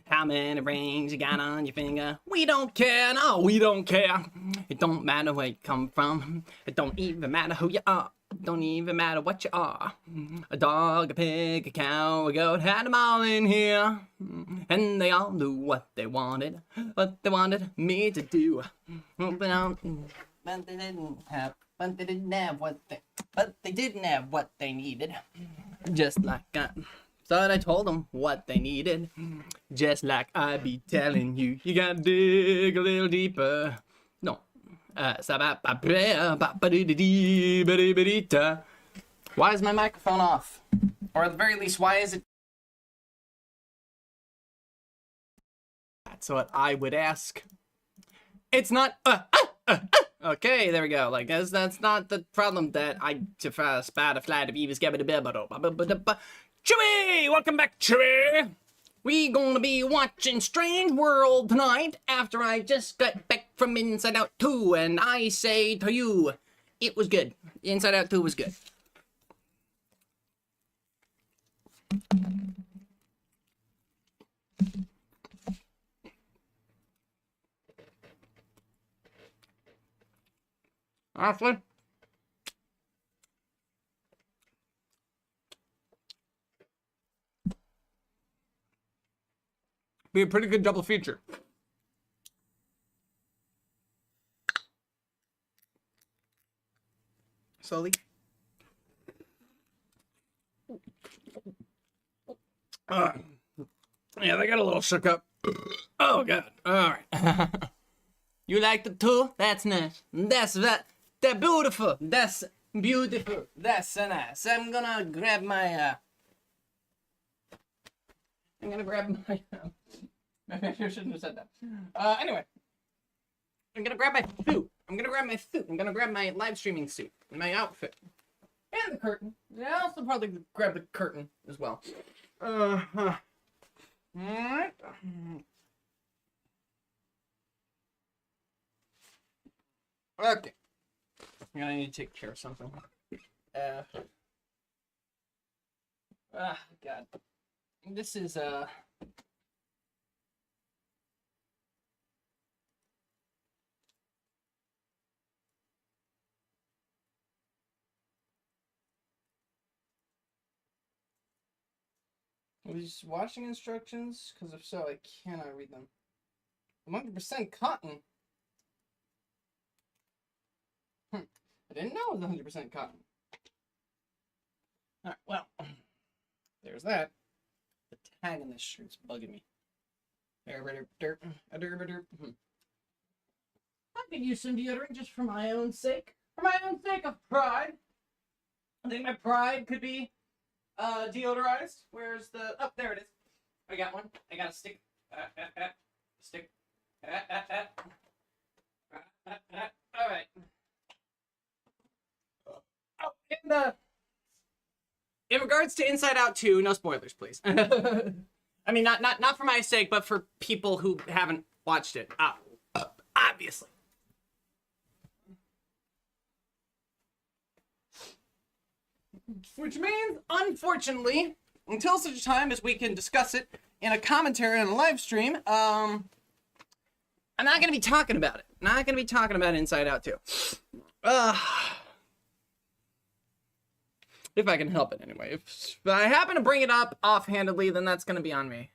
How many rings you got on your finger? We don't care, no, we don't care. It don't matter where you come from. It don't even matter who you are. It don't even matter what you are. A dog, a pig, a cow, a goat, had them all in here. And they all knew what they wanted me to do. But they didn't have what they needed. Just like I thought I told them what they needed. Just like I be telling you, you gotta dig a little deeper. No. Why is my microphone off? Or at the very least, why is it? That's what I would ask. It's not. Okay, there we go. Like that's not the problem that I spat a flat of Eva's Chewy! Welcome back, Chewy! We gonna be watching Strange World tonight after I just got back from Inside Out 2, and I say to you, it was good. Inside Out 2 was good. Honestly, be a pretty good double feature. Slowly. Yeah, they got a little shook up. Oh god. All right. You like the two? That's nice. That's beautiful. That's beautiful. That's so nice. I'm gonna grab my maybe I shouldn't have said that. Anyway. I'm gonna grab my suit. I'm gonna grab my live streaming suit. My outfit. And the curtain. Yeah, I'll also probably grab the curtain as well. Alright. Okay. I'm gonna need to take care of something. God. This is, Are these washing instructions? Because if so, I cannot read them. 100% cotton. I didn't know it was 100% cotton. Alright, well, there's that. The tag on this shirt's bugging me. I could use some deodorant just for my own sake. For my own sake of pride. I think my pride could be deodorized. Where's the... Oh, there it is. I got one. I got a stick. Stick. Alright. Oh, and in regards to Inside Out 2, no spoilers, please. I mean, not for my sake, but for people who haven't watched it. Obviously. Which means, unfortunately, until such a time as we can discuss it in a commentary on a live stream, I'm not going to be talking about it. Not going to be talking about Inside Out 2. If I can help it, anyway. If I happen to bring it up offhandedly, then that's going to be on me.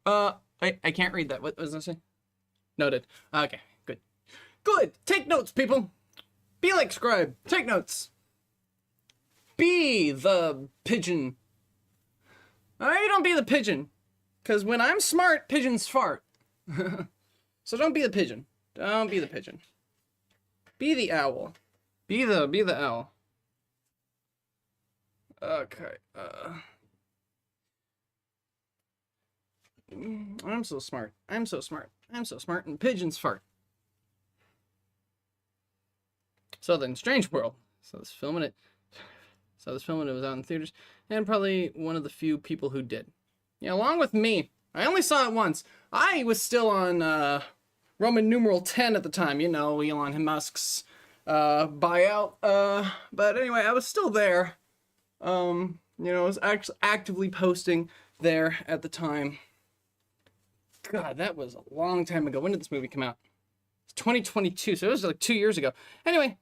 Wait, I can't read that. What was I saying? Noted. Okay, good. Good! Take notes, people! Be like Scribe. Take notes. Be the pigeon. Maybe don't be the pigeon. Because when I'm smart, pigeons fart. So don't be the pigeon. Don't be the pigeon. Be the owl. Be the owl. Okay. I'm so smart. I'm so smart. I'm so smart, and pigeons fart. So then, Strange World. So this filming it. It was out in theaters, and probably one of the few people who did. Yeah, along with me. I only saw it once. I was still on Roman numeral 10 at the time. You know, Elon Musk's buyout. But anyway, I was still there. You know, I was actually actively posting there at the time. God, that was a long time ago. When did this movie come out? It's 2022, so it was like 2 years ago. Anyway,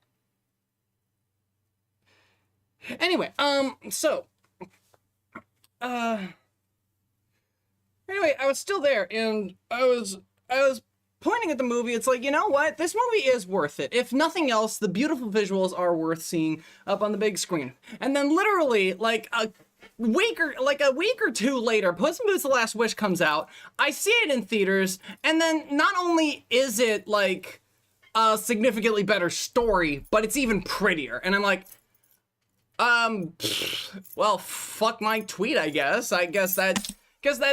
so, anyway, I was still there, and I was pointing at the movie. It's like, you know what? This movie is worth it. If nothing else, the beautiful visuals are worth seeing up on the big screen. And then literally, like a week or two later, Puss in Boots: The Last Wish comes out. I see it in theaters, and then not only is it like a significantly better story, but it's even prettier. And I'm like, well, fuck my tweet, I guess. I guess that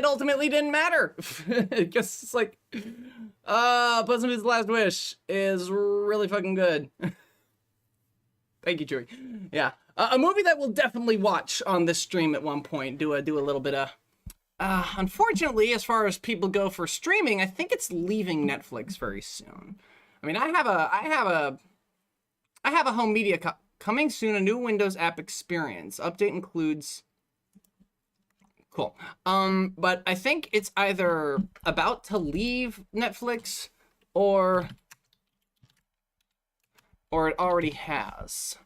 ultimately didn't matter. I guess it's like, Puss in Boots: The Last Wish is really fucking good. Thank you, Chewie. Yeah, a movie that we'll definitely watch on this stream at one point. Do a little bit of. Unfortunately, as far as people go for streaming, I think it's leaving Netflix very soon. I mean, I have a home media coming soon. A new Windows app experience update includes. Cool. But I think it's either about to leave Netflix or it already has.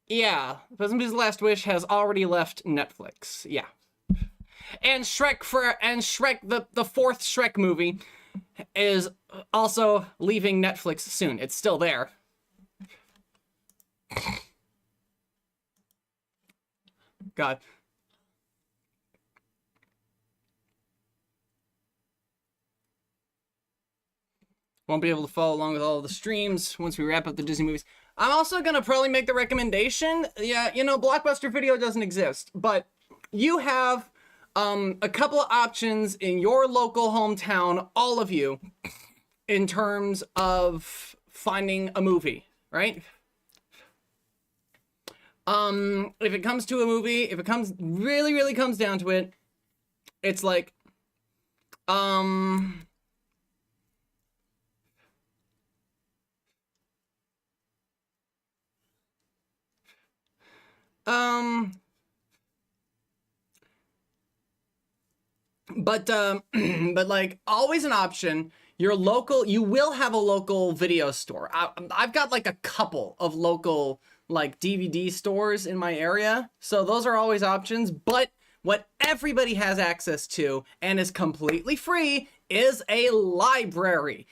Yeah, Puss in Boots: The Last Wish has already left Netflix. Yeah. And Shrek the fourth Shrek movie is also leaving Netflix soon. It's still there. God. Won't be able to follow along with all of the streams once we wrap up the Disney movies. I'm also gonna probably make the recommendation. Yeah, you know, Blockbuster Video doesn't exist, but you have a couple of options in your local hometown, all of you, in terms of finding a movie, right? If it comes to a movie, if it really comes down to it, it's like, but like always an option, you will have a local video store. I've got like a couple of local like DVD stores in my area, so those are always options. But what everybody has access to and is completely free is a library.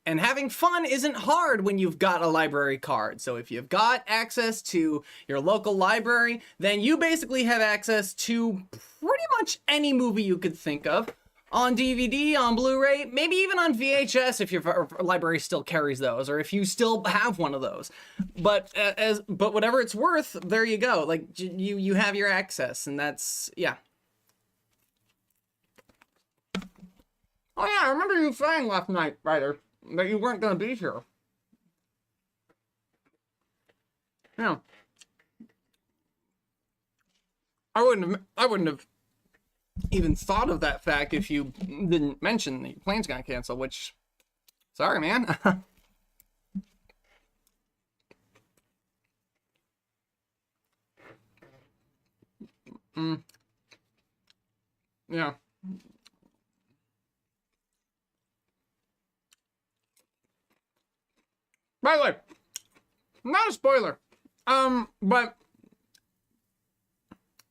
And having fun isn't hard when you've got a library card. So if you've got access to your local library, then you basically have access to pretty much any movie you could think of on DVD, on Blu-ray, maybe even on VHS if your library still carries those, or if you still have one of those. But whatever it's worth, there you go. Like you have your access, and that's, yeah. Oh yeah, I remember you saying last night, Ryder, that you weren't gonna be here. Yeah. I wouldn't have even thought of that fact if you didn't mention that your plane's gonna cancel, which, sorry, man. Yeah. By the way, not a spoiler, but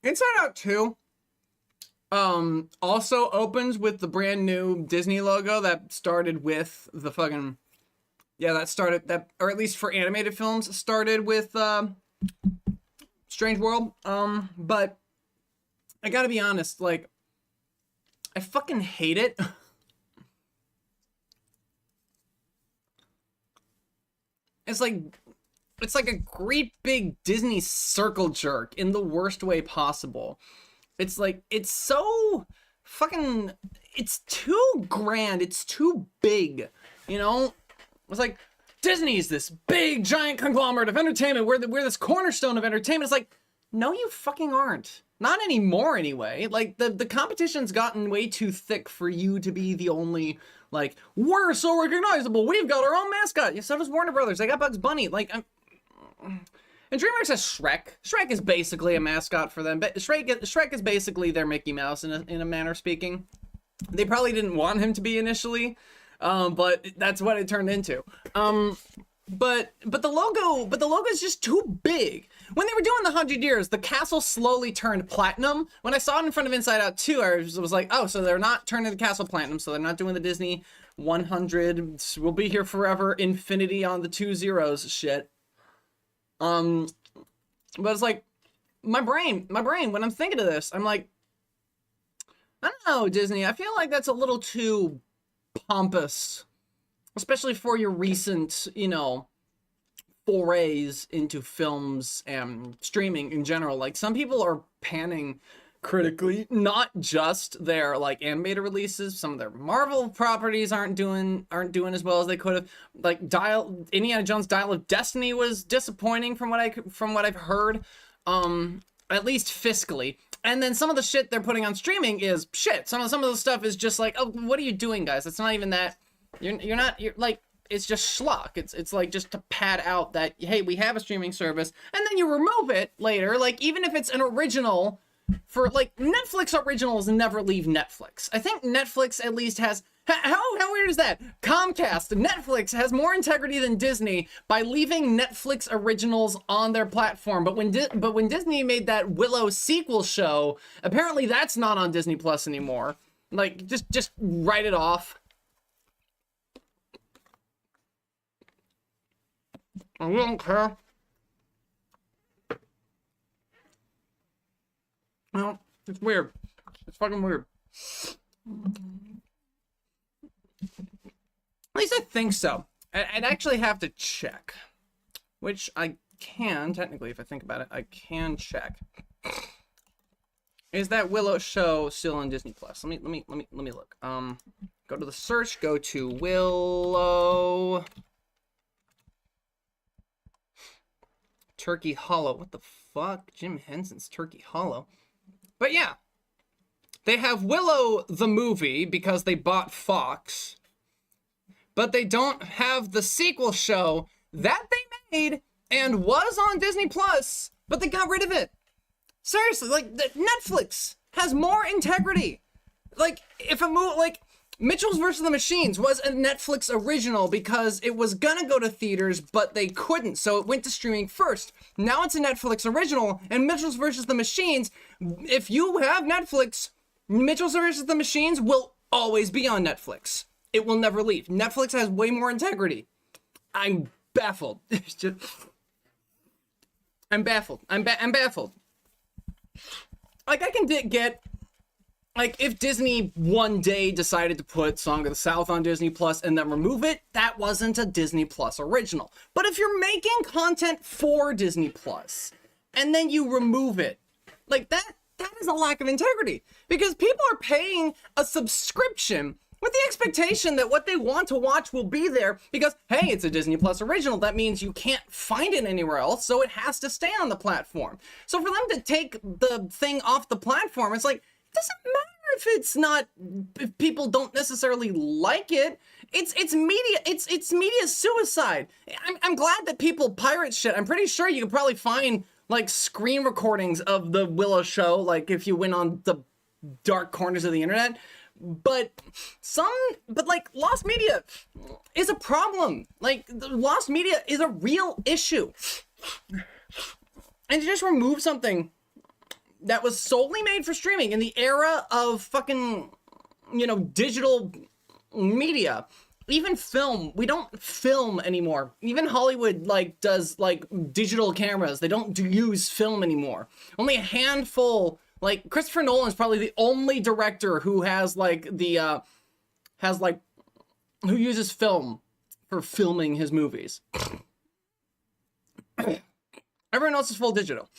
Inside Out 2 also opens with the brand new Disney logo that started with the fucking, yeah, or at least for animated films, started with Strange World. But I gotta be honest, like, I fucking hate it. It's like a great big Disney circle jerk in the worst way possible. It's like, it's so fucking, it's too grand, it's too big, you know? It's like, Disney's this big giant conglomerate of entertainment, we're this cornerstone of entertainment. It's like, no you fucking aren't. Not anymore anyway. Like, the competition's gotten way too thick for you to be the only, like, we're so recognizable, we've got our own mascot. Yeah, so does Warner Brothers, they got Bugs Bunny. Like, And DreamWorks has Shrek. Shrek is basically a mascot for them, but Shrek is basically their Mickey Mouse in a manner of speaking. They probably didn't want him to be initially, but that's what it turned into. But the logo is just too big. When they were doing the 100 years, the castle slowly turned platinum. When I saw it in front of Inside Out 2, I was like, oh, so they're not turning the castle platinum, so they're not doing the Disney 100, we'll be here forever, infinity on the 2 zeros shit. But it's like, my brain, when I'm thinking of this, I'm like, I don't know, Disney, I feel like that's a little too pompous. Especially for your recent, you know, forays into films and streaming in general. Like, some people are panning critically, not just their, like, animated releases. Some of their Marvel properties aren't doing as well as they could have. Like, Indiana Jones' Dial of Destiny was disappointing from what I've heard, at least fiscally. And then some of the shit they're putting on streaming is shit. Some of the stuff is just like, oh, what are you doing, guys? It's not even that. You're like, it's just schlock. It's like just to pad out that, hey, we have a streaming service, and then you remove it later. Like, even if it's an original, for like, Netflix originals never leave Netflix. I think Netflix at least has, how weird is that? Comcast, Netflix has more integrity than Disney by leaving Netflix originals on their platform. But when Disney made that Willow sequel show, apparently that's not on Disney Plus anymore. Like, just write it off. I don't care. No, it's weird. It's fucking weird. At least I think so. I'd actually have to check. Which I can, technically, if I think about it, I can check. Is that Willow show still on Disney Plus? Let me look. Go to the search, go to Willow Turkey Hollow. What the fuck? Jim Henson's Turkey Hollow. But yeah. They have Willow the movie because they bought Fox. But they don't have the sequel show that they made and was on Disney Plus, but they got rid of it. Seriously, like, Netflix has more integrity. Like, if a movie, like, Mitchell's vs. the Machines was a Netflix original because it was gonna go to theaters, but they couldn't, so it went to streaming first. Now it's a Netflix original, and Mitchell's vs. the Machines, if you have Netflix, Mitchell's vs. the Machines will always be on Netflix. It will never leave. Netflix has way more integrity. I'm baffled. I'm baffled. I'm baffled. Like, I can get, like, if Disney one day decided to put Song of the South on Disney Plus and then remove it, that wasn't a Disney Plus original. But if you're making content for Disney Plus and then you remove it, like, that is a lack of integrity. Because people are paying a subscription with the expectation that what they want to watch will be there because, hey, it's a Disney Plus original. That means you can't find it anywhere else, so it has to stay on the platform. So for them to take the thing off the platform, it's like, it doesn't matter if it's not, if people don't necessarily like it. It's media, it's media suicide. I'm glad that people pirate shit. I'm pretty sure you could probably find, like, screen recordings of the Willow show, like, if you went on the dark corners of the internet. But like, lost media is a problem. Like, lost media is a real issue. And to just remove something that was solely made for streaming in the era of fucking, you know, digital media, even film, we don't film anymore. Even Hollywood, like, does, like, digital cameras. They don't use film anymore. Only a handful. Like, Christopher Nolan's probably the only director who has, like, who uses film for filming his movies. Everyone else is full digital.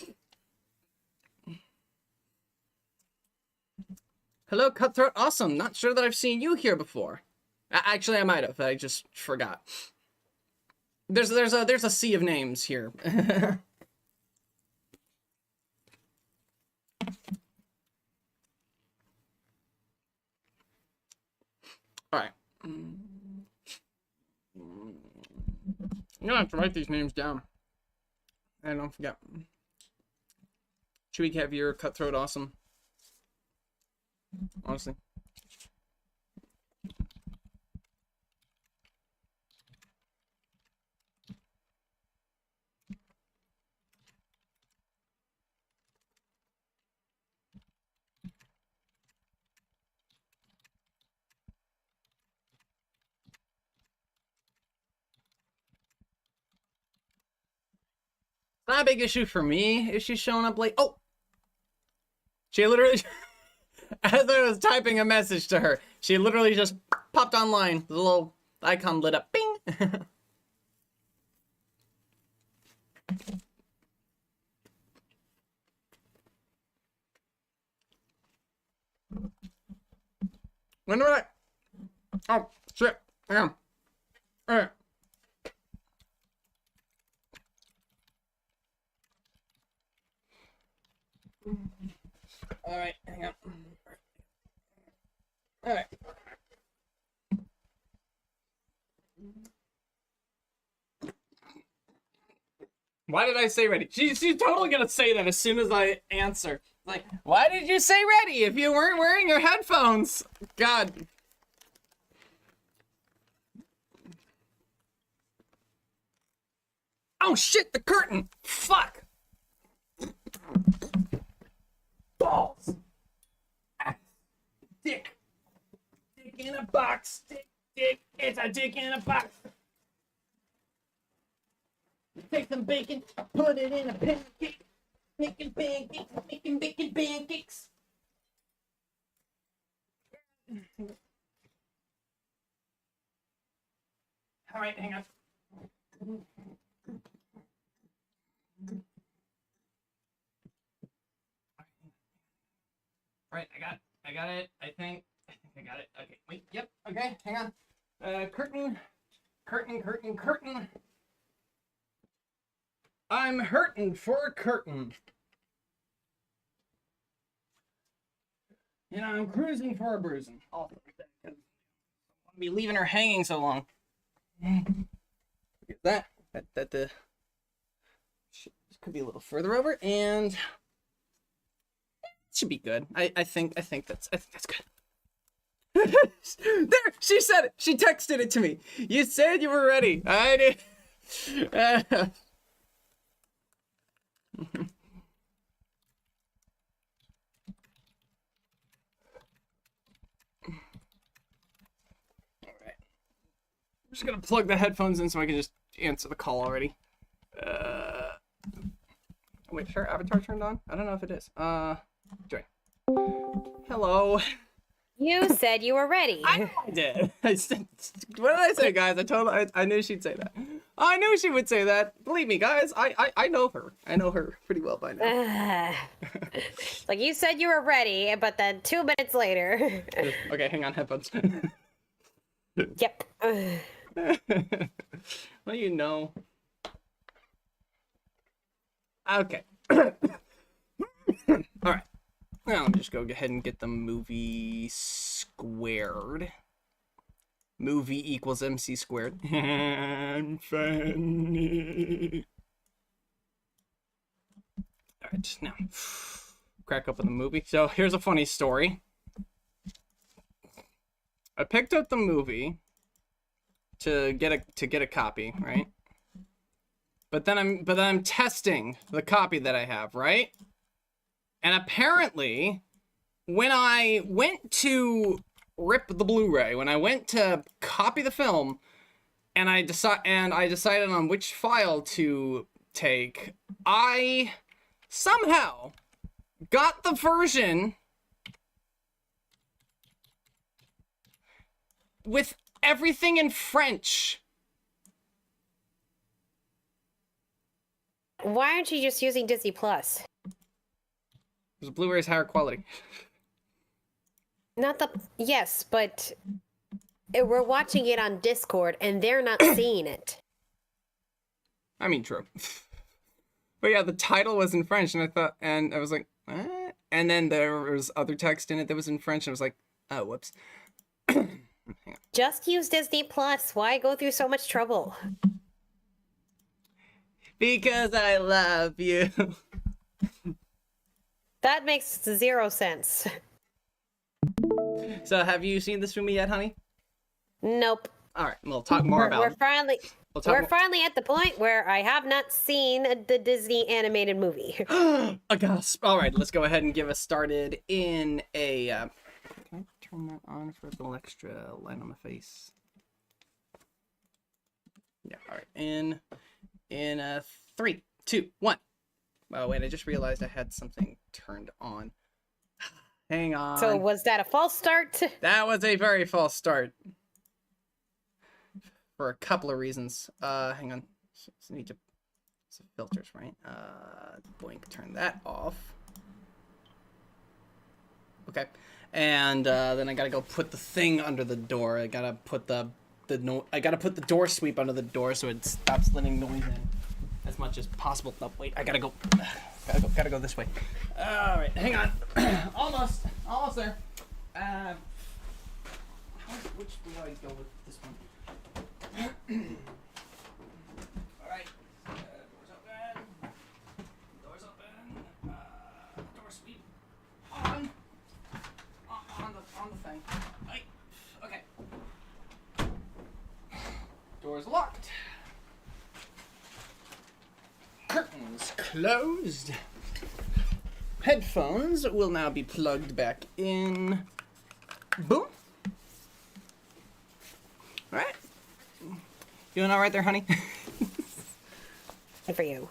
Hello, Cutthroat. Awesome. Not sure that I've seen you here before. Actually, I might have. I just forgot. There's a sea of names here. All right. I'm gonna have to write these names down. And don't forget. Chewy caviar, cutthroat, awesome. Honestly. Not a big issue for me if she's showing up late. Oh! She literally, as I was typing a message to her, she literally just popped online. The little icon lit up. Bing! When did I? Oh, shit. Hang on. Alright. Alright, hang on. Alright. Why did I say ready? She's totally gonna say that as soon as I answer. Like, why did you say ready if you weren't wearing your headphones? God. Oh shit, the curtain! Fuck! Balls! Dick! Dick in a box! Dick! It's a dick in a box! Take some bacon, put it in a pancake. Making pancakes, making bacon pancakes. Alright, hang on. Alright, I got it. I think I got it. Okay, wait, yep, okay, hang on. Curtain. I'm hurting for a curtain. You know, I'm cruising for a bruising. I'll be leaving her hanging so long. Look at that. This could be a little further over, and it should be good. I think that's good. There, she said it. She texted it to me. You said you were ready. I did. Alright. I'm just gonna plug the headphones in so I can just answer the call already. Wait, sure, avatar turned on? I don't know if it is. Join. Hello. You said you were ready. I know I did. What did I say, guys? I knew she'd say that. I knew she would say that. Believe me, guys. I know her. I know her pretty well by now. Like you said you were ready, but then 2 minutes later. Okay, hang on, headphones. Yep. Well, you know. Okay. All right. Now I'll just go ahead and get the movie squared. Movie equals MC squared. I'm funny. All right, now crack open the movie. So here's a funny story. I picked up the movie to get a copy, right? But then I'm testing the copy that I have, right? And apparently, when I went to rip the Blu-ray, when I went to copy the film, and I decided on which file to take, I somehow got the version with everything in French. Why aren't you just using Disney Plus? Because Blu-ray is higher quality. Not the yes, but we're watching it on Discord and they're not seeing it. I mean, true. But yeah, the title was in French, and I was like, what? And then there was other text in it that was in French, and I was like, oh, whoops. Just use Disney Plus. Why go through so much trouble? Because I love you. That makes 0 sense. So, have you seen this movie yet, honey? Nope. All right, we'll talk more about it. We're finally at the point where I have not seen the Disney animated movie. A gasp. All right, let's go ahead and give us started in a... Can I turn that on for a little extra light on my face? Yeah, all right. In 3, 2, 1. Oh, wait, I just realized I had something turned on. Hang on. So was that a false start? That was a very false start. For a couple of reasons. Hang on. So need to... Some filters, right? Boink, turn that off. Okay. And then I gotta go put the thing under the door. I gotta put I gotta put the door sweep under the door so it stops letting noise in as much as possible. No, wait, I gotta go this way. All right, hang on. Almost there. Which do I go with this one? All right. Doors open. Door sweep on the thing. Right. Okay. Doors locked. Curtains closed. Headphones will now be plugged back in. Boom. All right. Doing all right there, honey? Good for you.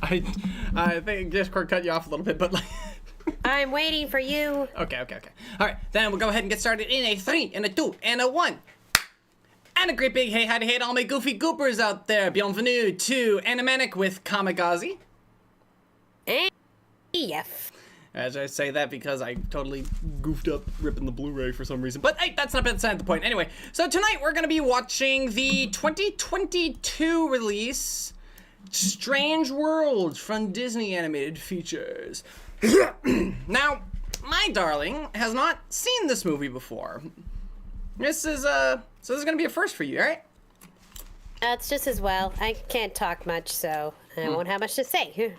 I think Discord cut you off a little bit, but like... I'm waiting for you. Okay. All right, then we'll go ahead and get started in a 3, and a 2, and a 1. And a great big hey, hi to hate all my goofy goopers out there. Bienvenue to Animanic with Kamikaze. Yes. As I say that because I totally goofed up ripping the Blu-ray for some reason. But hey, that's not beside the point. Anyway, so tonight we're going to be watching the 2022 release, Strange World from Disney Animated Features. Now, my darling has not seen this movie before. This is going to be a first for you, all right? It's just as well. I can't talk much, so I won't have much to say.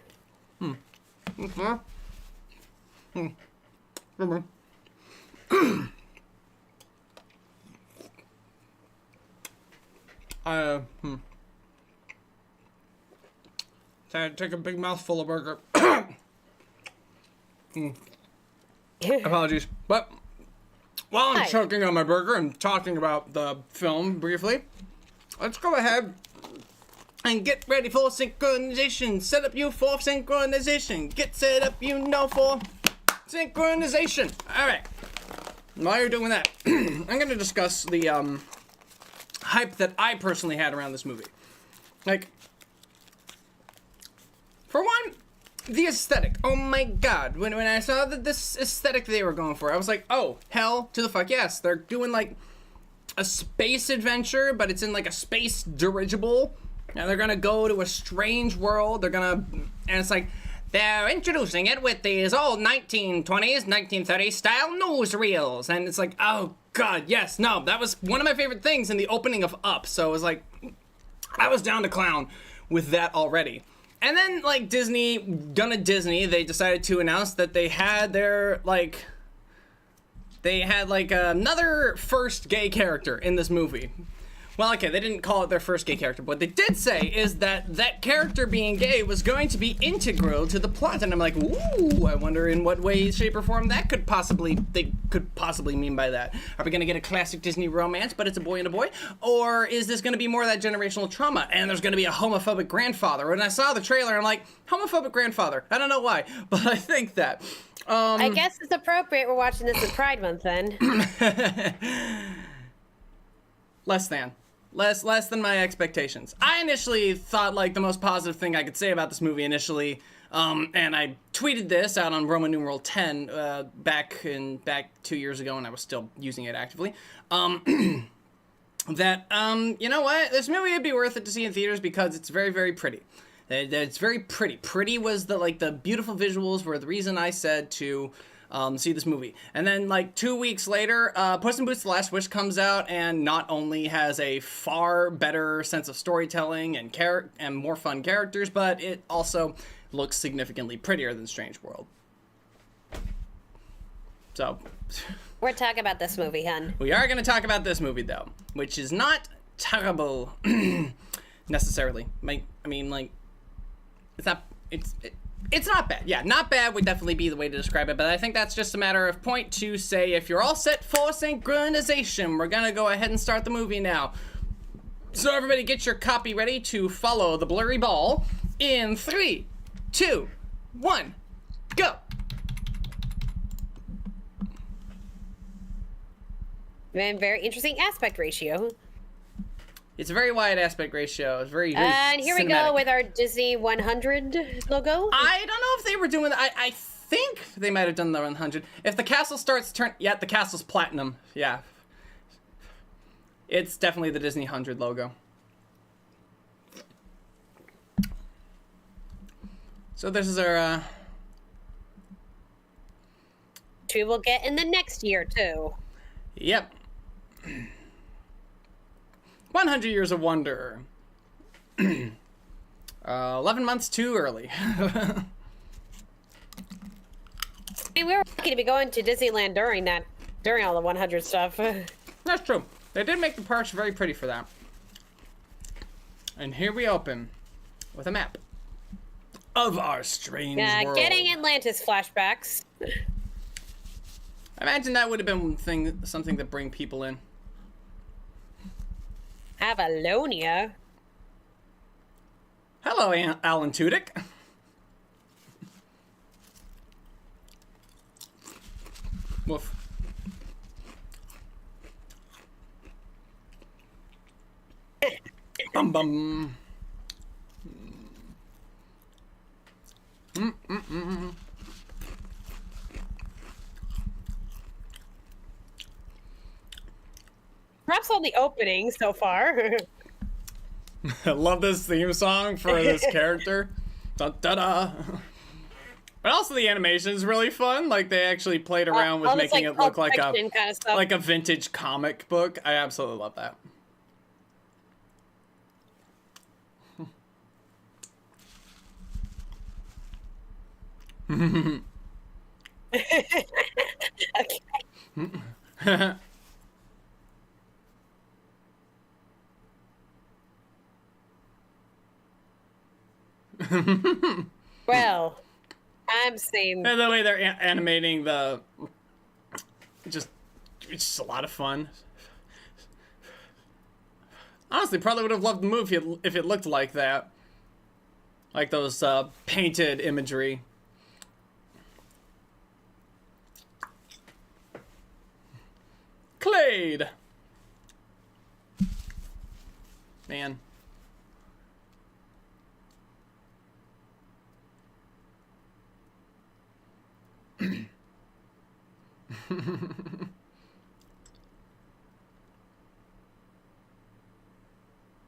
Take a big mouthful of burger. Apologies. But while I'm choking on my burger and talking about the film briefly, let's go ahead and get ready for synchronization. Set up you for synchronization. Get set up, for synchronization. All right. While you're doing that, I'm going to discuss the hype that I personally had around this movie. Like, for one, the aesthetic. Oh my god. When I saw that this aesthetic they were going for, I was like, oh, hell to the fuck yes. They're doing like a space adventure, but it's in like a space dirigible. And they're gonna go to a strange world. And it's like, they're introducing it with these old 1920s, 1930s style newsreels. And it's like, oh god, yes, no, that was one of my favorite things in the opening of Up. So it was like, I was down to clown with that already. And then, like, Disney, they decided to announce that they had another first gay character in this movie. Well, okay, they didn't call it their first gay character, but what they did say is that that character being gay was going to be integral to the plot, and I'm like, ooh, I wonder in what way, shape, or form they could possibly mean by that. Are we gonna get a classic Disney romance, but it's a boy and a boy? Or is this gonna be more of that generational trauma, and there's gonna be a homophobic grandfather? When I saw the trailer, I'm like, homophobic grandfather. I don't know why, but I think that. I guess it's appropriate we're watching this in Pride Month, then. Less than my expectations. I initially thought like the most positive thing I could say about this movie initially, and I tweeted this out on Roman numeral 10 back 2 years ago when I was still using it actively. That you know what, this movie would be worth it to see in theaters because it's very, very pretty. It's very pretty. Pretty was the beautiful visuals were the reason I said to see this movie. And then, like, 2 weeks later, Puss in Boots: The Last Wish comes out, and not only has a far better sense of storytelling and more fun characters, but it also looks significantly prettier than Strange World. So, We're talking about this movie, hun. we are going to talk about this movie, though, which is not terrible necessarily. I mean, like, it's not bad. Yeah, not bad would definitely be the way to describe it, but I think that's just a matter of point to say if you're all set for synchronization, we're gonna go ahead and start the movie now. So everybody get your copy ready to follow the blurry ball in 3, 2, 1, go! And very interesting aspect ratio. It's a very wide aspect ratio. It's very And here we cinematic. go with our Disney 100 logo. I don't know if they were doing that. I think they might have done the 100. If the castle starts yeah, the castle's platinum. Yeah. It's definitely the Disney 100 logo. So this is our, Which we will get in the next year, too. Yep. 100 Years of Wonder. 11 months too early. I mean, we were lucky to be going to Disneyland during all the 100 stuff. That's true. They did make the parks very pretty for that. And here we open with a map of our strange world. Getting Atlantis flashbacks. I imagine that would have been something to bring people in. Avalonia. Hello, Alan Tudyk. Woof. Bum bum. Perhaps on the opening so far. I love this theme song for this character. Da da da. But also the animation is really fun. Like they actually played around with almost making like it look Pulp like Fiction kind of stuff. like a vintage comic book. I absolutely love that. Okay. Well, I'm saying And the way they're animating it's just a lot of fun. Honestly, probably would have loved the movie if it looked like that. Like those painted imagery. Clade! Man.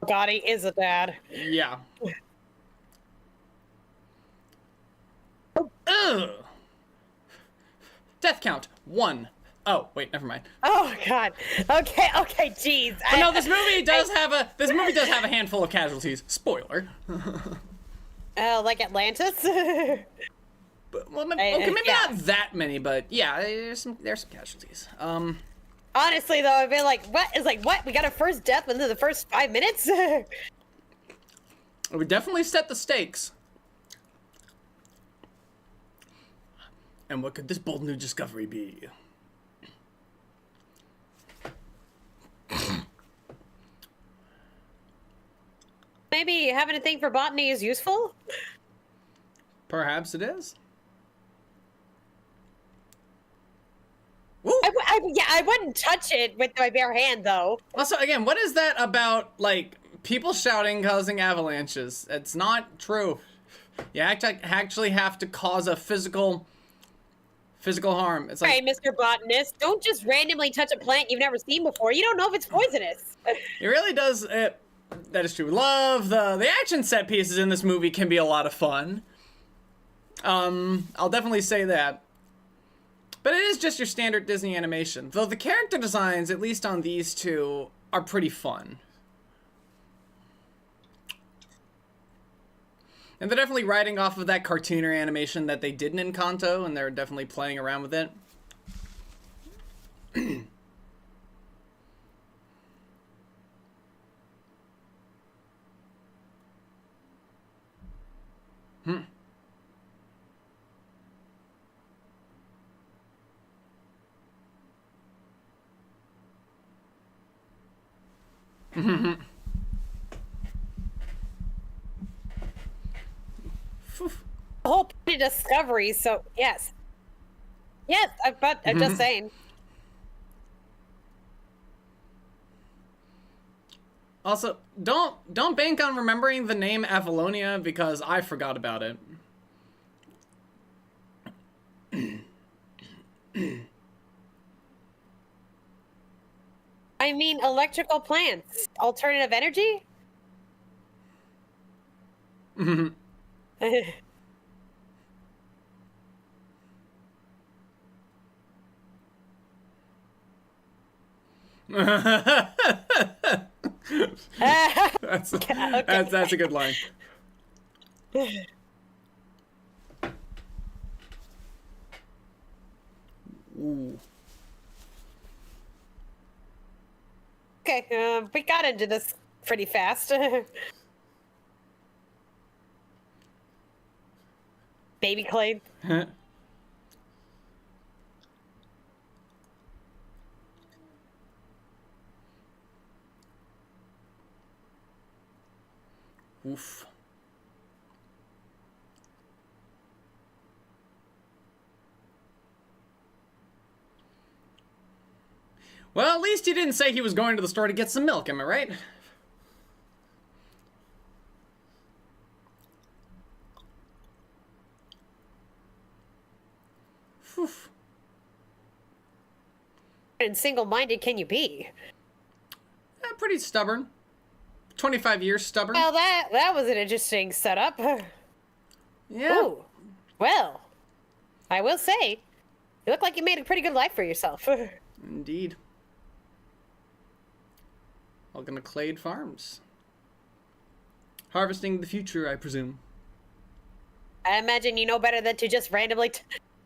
God, he is a dad. Yeah. Ugh. Death count 1. Oh, wait, never mind. Oh God. Okay, jeez. But no, this movie does have a handful of casualties. Spoiler. Like Atlantis. But, well, okay, maybe yeah. not that many, but yeah, there's some casualties. Honestly, though, I've been like, what? It's like, what? We got our first death within the first 5 minutes? It would definitely set the stakes. And what could this bold new discovery be? Maybe having a thing for botany is useful? Perhaps it is. Woo! I wouldn't touch it with my bare hand, though. Also, again, what is that about, like, people shouting causing avalanches? It's not true. You actually have to cause a physical harm. It's like, Hey, Mr. Botanist, don't just randomly touch a plant you've never seen before. You don't know if it's poisonous. it really does. That is true. Love the action set pieces in this movie can be a lot of fun. I'll definitely say that. But it is just your standard Disney animation. Though the character designs, at least on these two, are pretty fun. And they're definitely riding off of that cartooner animation that they did in Encanto, and they're definitely playing around with it. The whole point of Discovery, so yes. Yes, but I'm just saying. Also, don't bank on remembering the name Avalonia because I forgot about it. I mean, electrical plants, alternative energy. That's a good line. Ooh. Okay, we got into this pretty fast. Baby Clay. Oof. Well, at least he didn't say he was going to the store to get some milk, am I right? Whew. And single-minded can you be? Pretty stubborn. 25 years stubborn. Well, that was an interesting setup. Yeah. Ooh. Well, I will say, you look like you made a pretty good life for yourself. Indeed. Welcome to Clade Farms. Harvesting the future, I presume. I imagine you know better than to just randomly...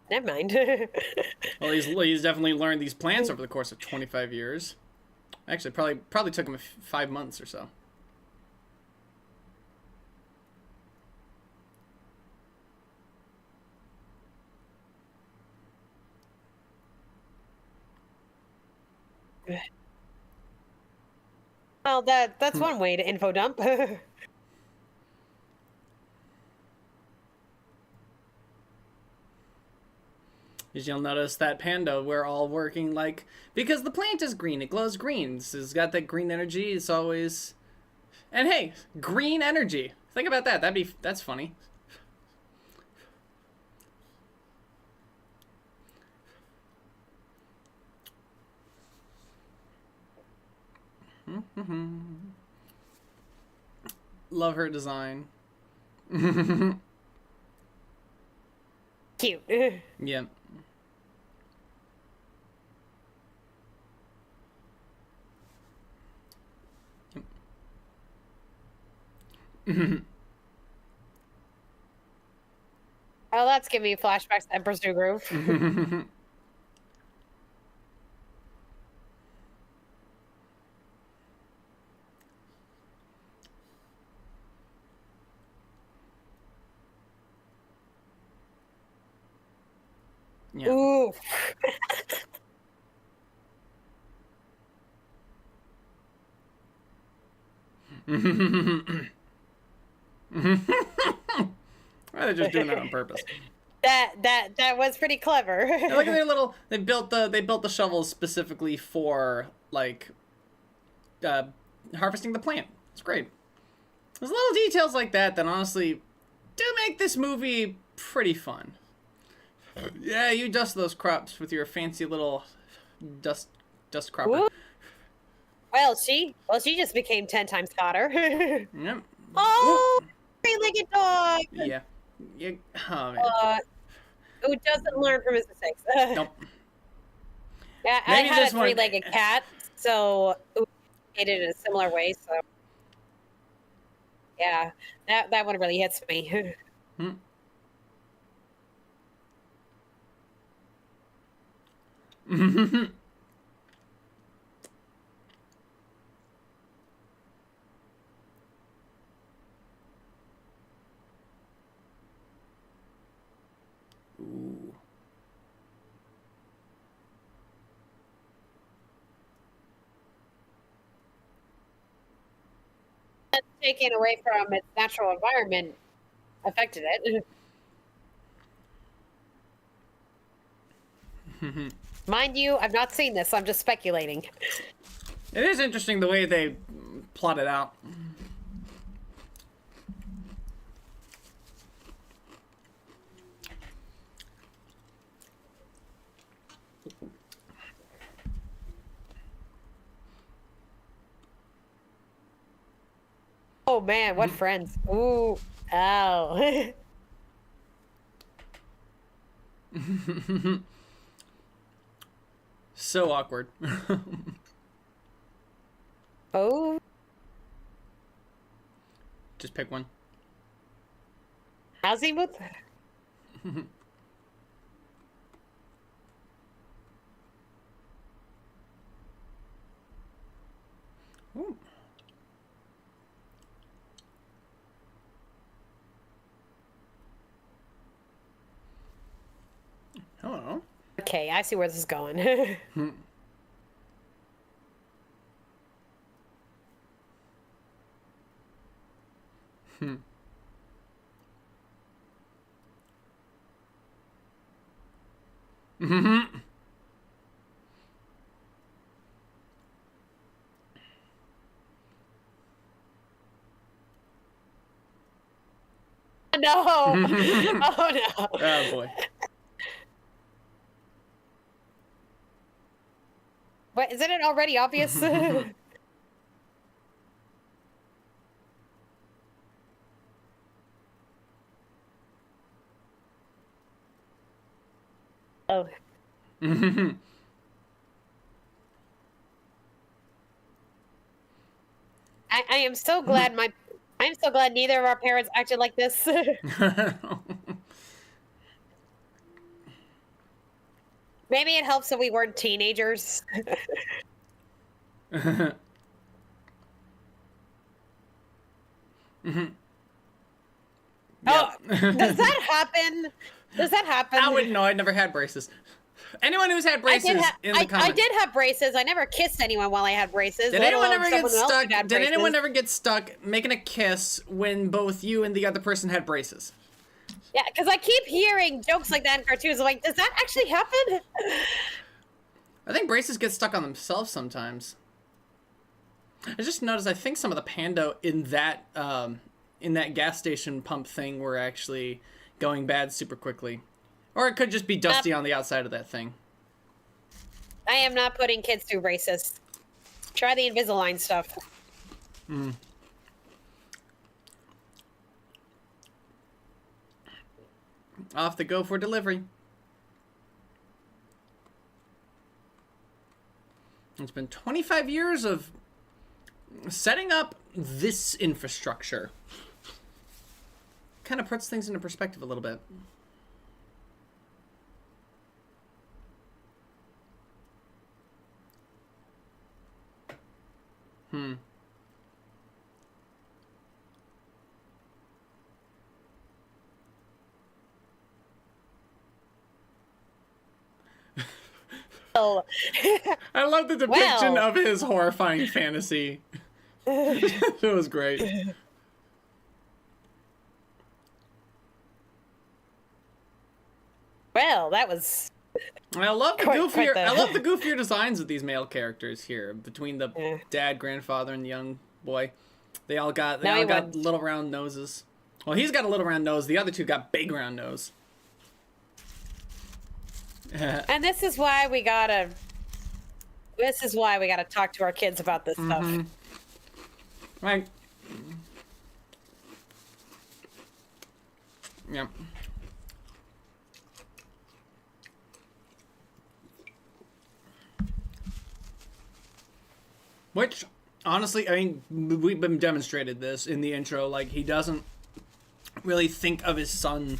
Never mind. Well, he's definitely learned these plants over the course of 25 years. Actually, probably took him 5 months or so. Well, that's one way to info dump. As you'll notice, that panda, we're all working like... Because the plant is green, it glows green. It's got that green energy, it's always... And hey, green energy. Think about that, that's funny. Love her design. Cute. Yeah. Oh, that's giving me flashbacks to Emperor's New Groove. Yeah. Ooh. Well, they're just doing that on purpose. That was pretty clever. Yeah, look at their little. They built the shovels specifically for like harvesting the plant. It's great. There's little details like that that honestly do make this movie pretty fun. Yeah, you dust those crops with your fancy little dust cropper. Ooh. Well, she just became 10 times hotter. Yep. Oh, three-legged dog. Yeah. Oh man. who doesn't learn from his mistakes. Nope. Yeah, I Maybe had this a one- three-legged cat, so it did it in a similar way. So yeah, that one really hits me. Hmm. Ooh. Taken away from its natural environment affected it. Mind you, I've not seen this, so I'm just speculating. It is interesting the way they plot it out. Oh man, what friends? Ooh, ow. So awkward. Oh, Just pick one. Azimuth? Ooh. Hello. Okay, I see where this is going. No! Oh no! Oh boy. What, isn't it already obvious? Oh. I am so glad I'm so glad neither of our parents acted like this. Maybe it helps that we weren't teenagers. Oh, does that happen? Does that happen? I wouldn't know. I never had braces. Anyone who's had braces in the comments. I did have braces. I never kissed anyone while I had braces. Did let anyone alone ever get someone else who stuck? had Did anyone braces. ever get stuck making a kiss when both you and the other person had braces? Yeah, because I keep hearing jokes like that in cartoons. I'm like, does that actually happen? I think braces get stuck on themselves sometimes. I just noticed. I think some of the panda in that gas station pump thing were actually going bad super quickly, or it could just be dusty on the outside of that thing. I am not putting kids through braces. Try the Invisalign stuff. Off to go for delivery. It's been 25 years of setting up this infrastructure. Kind of puts things into perspective a little bit. Oh, I love the depiction Well. of his horrifying fantasy. It was great. well, that was. I love the Quite goofier. the- I love the goofier designs of these male characters here, between the Yeah. dad, grandfather, and the young boy. They all got Now he got won. little round noses. Well, he's got a little round nose. The other two got big round nose. And this is why we gotta. This is why we gotta talk to our kids about this stuff. Right. Yeah. Which, honestly, I mean, we've been demonstrated this in the intro. Like, he doesn't really think of his son.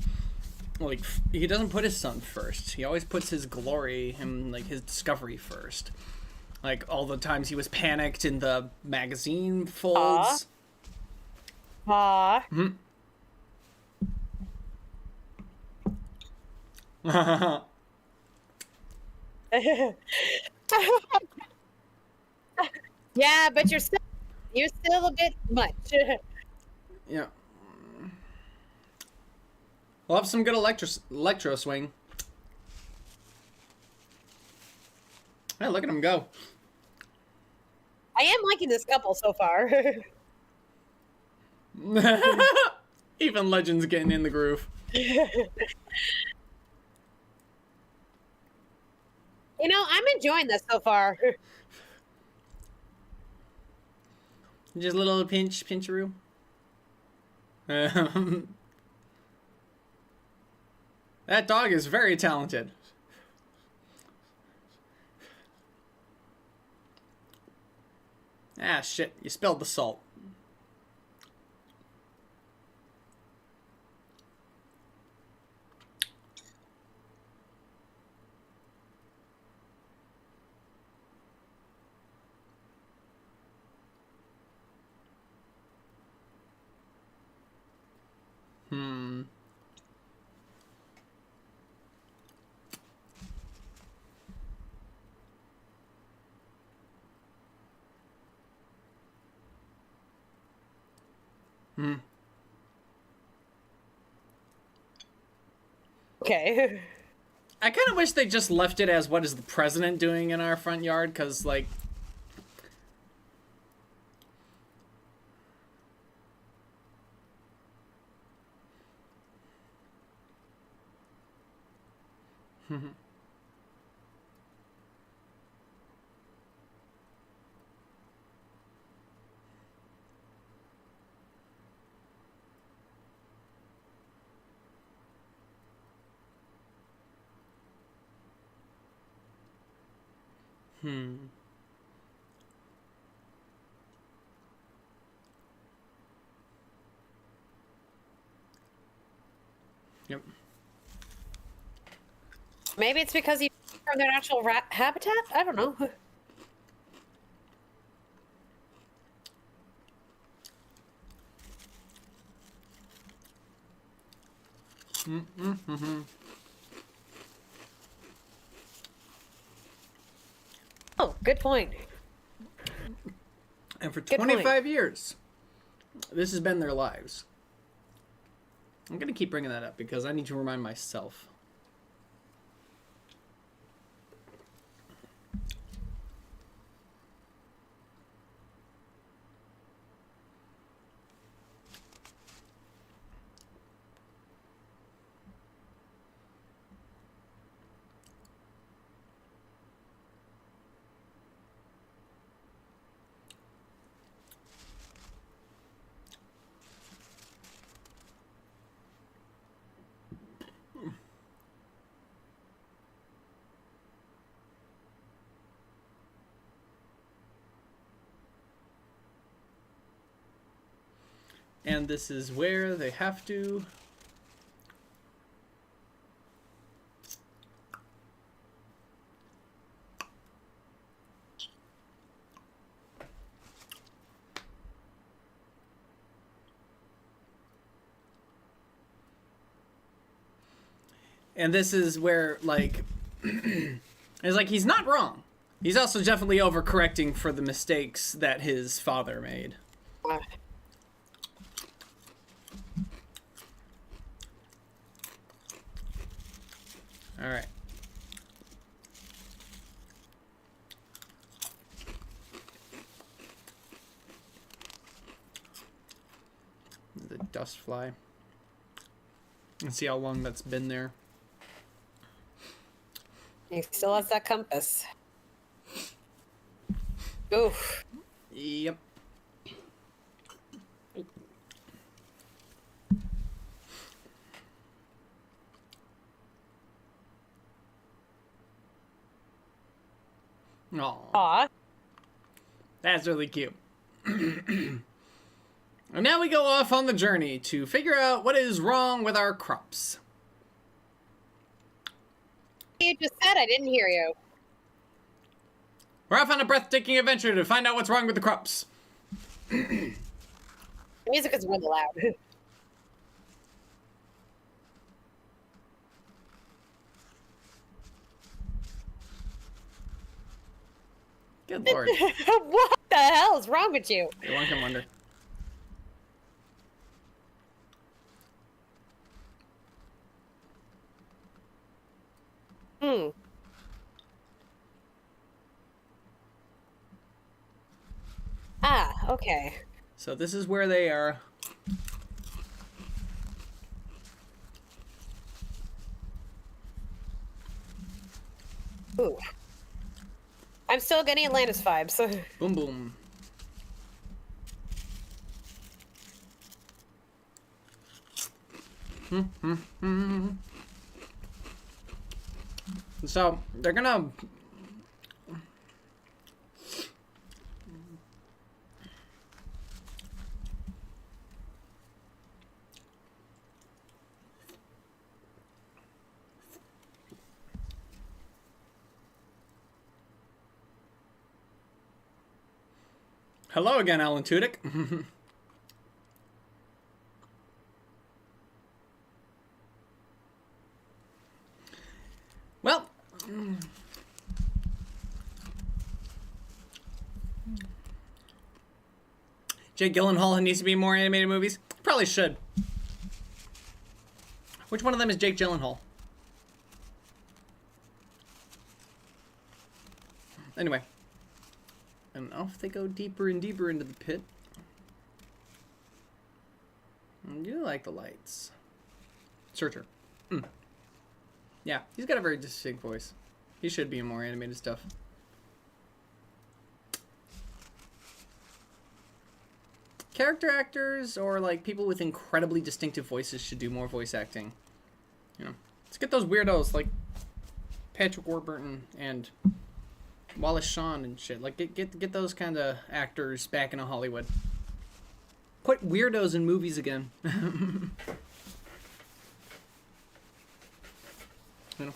Like, he doesn't put his son first. He always puts his glory and, like, his discovery first. Like, all the times he was panicked in the magazine folds. Aw. Yeah, but you're still a bit much. Yeah. We'll have some good electro swing. Yeah, look at him go. I am liking this couple so far. Even Legend's getting in the groove. I'm enjoying this so far. Just a little pincharoo. That dog is very talented. Ah, shit. You spilled the salt. Okay. I kind of wish they just left it as what is the president doing in our front yard, because, like... Yep. Maybe it's because he's from their natural habitat? I don't know. Oh, good point. And for Good point. 25 years, this has been their lives. I'm going to keep bringing that up because I need to remind myself. And this is where they have to... And this is where, like... it's like, he's not wrong. He's also definitely overcorrecting for the mistakes that his father made. All right. The dust fly. Let's see how long that's been there. He still has that compass. Oof. Yep. Aw. Aw. That's really cute. And now we go off on the journey to figure out what is wrong with our crops. You just said I didn't hear you. We're off on a breathtaking adventure to find out what's wrong with the crops. The music is really loud. Good lord. What the hell is wrong with you? One can wonder. Ah, okay. So this is where they are. Ooh. I'm still getting Atlantis vibes. Boom, boom. So they're gonna. Hello again, Alan Tudyk. Well, Jake Gyllenhaal needs to be in more animated movies. Probably should. Which one of them is Jake Gyllenhaal? Anyway. And off they go deeper and deeper into the pit. I do like the lights. Searcher. Yeah, he's got a very distinct voice. He should be in more animated stuff. Character actors or like people with incredibly distinctive voices should do more voice acting. You know, let's get those weirdos like Patrick Warburton and Wallace Shawn and shit. Like get those kind of actors back into Hollywood. Put weirdos in movies again. You know.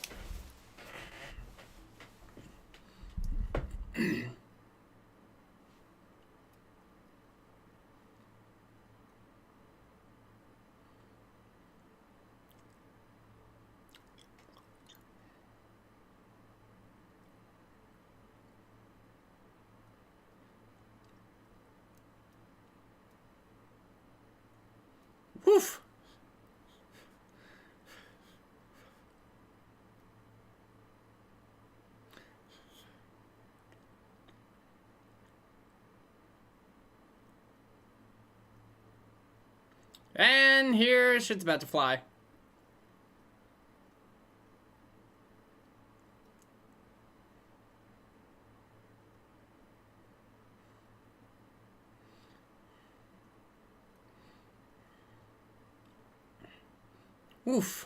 Woof. And here shit's about to fly. Oof.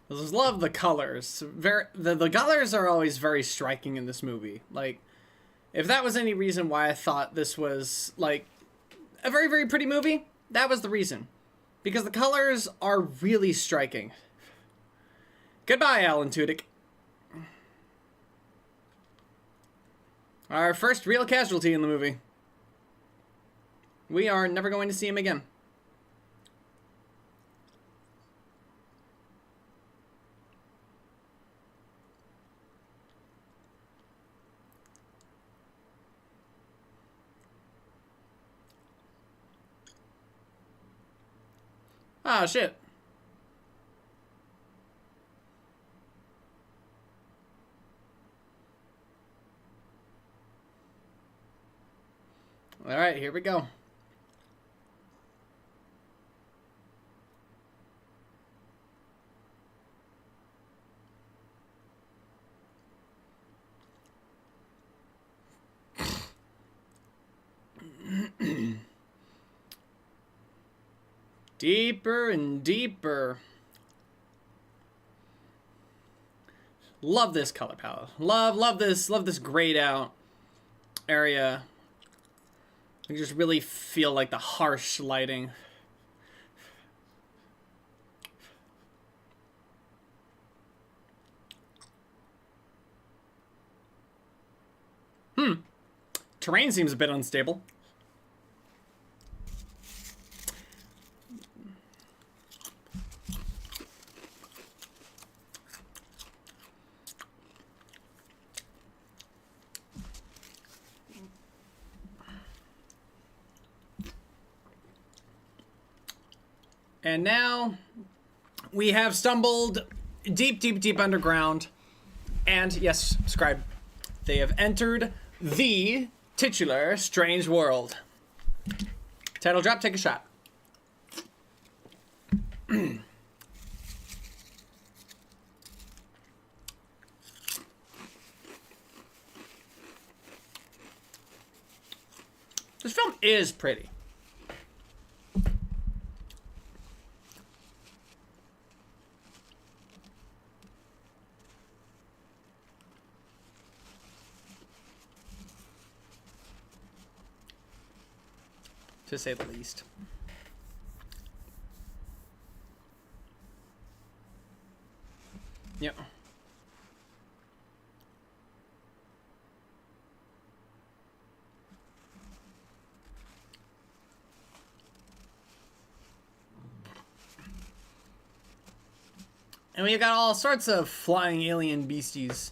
I just love the colors. The colors are always very striking in this movie. Like, if that was any reason why I thought this was, like, a very, very pretty movie, that was the reason. Because the colors are really striking. Goodbye, Alan Tudyk. Our first real casualty in the movie. We are never going to see him again. Ah, shit. All right, here we go. Deeper and deeper. Love this color palette. Love this grayed out area. I just really feel like the harsh lighting. Terrain seems a bit unstable. And now we have stumbled deep underground. And yes, scribe, they have entered the titular strange world. Title drop, take a shot. This film is pretty. To say the least. Yep. And we've got all sorts of flying alien beasties.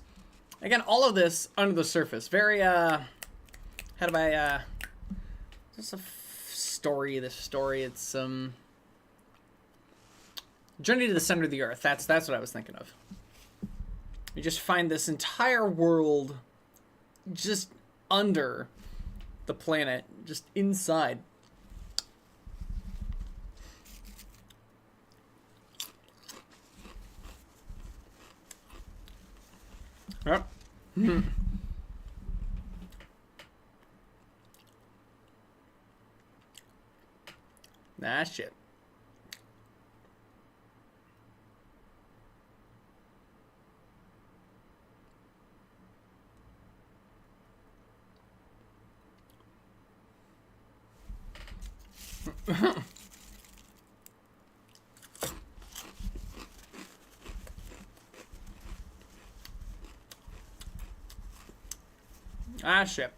Again, all of this under the surface. Very, how do I, just a story, it's, Journey to the Center of the Earth. That's what I was thinking of. We just find this entire world just under the planet, just inside. Yep. Nah, shit. Ah, shit.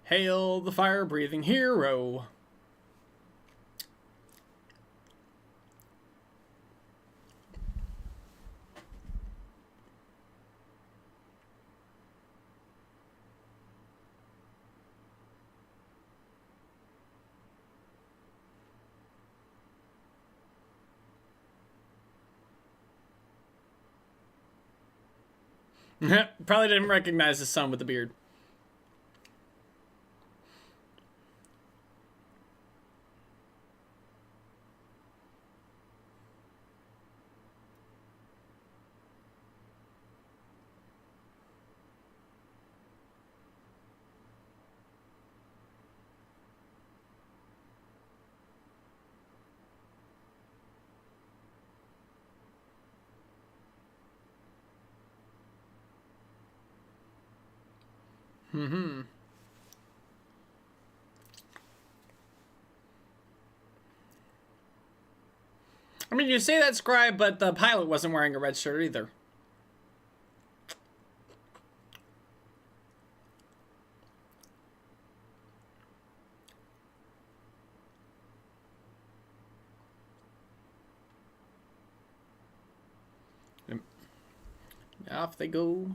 Hail the fire-breathing hero. Probably didn't recognize the son with the beard. Mm-hmm. I mean, you say that, Scribe, but the pilot wasn't wearing a red shirt either. Off they go.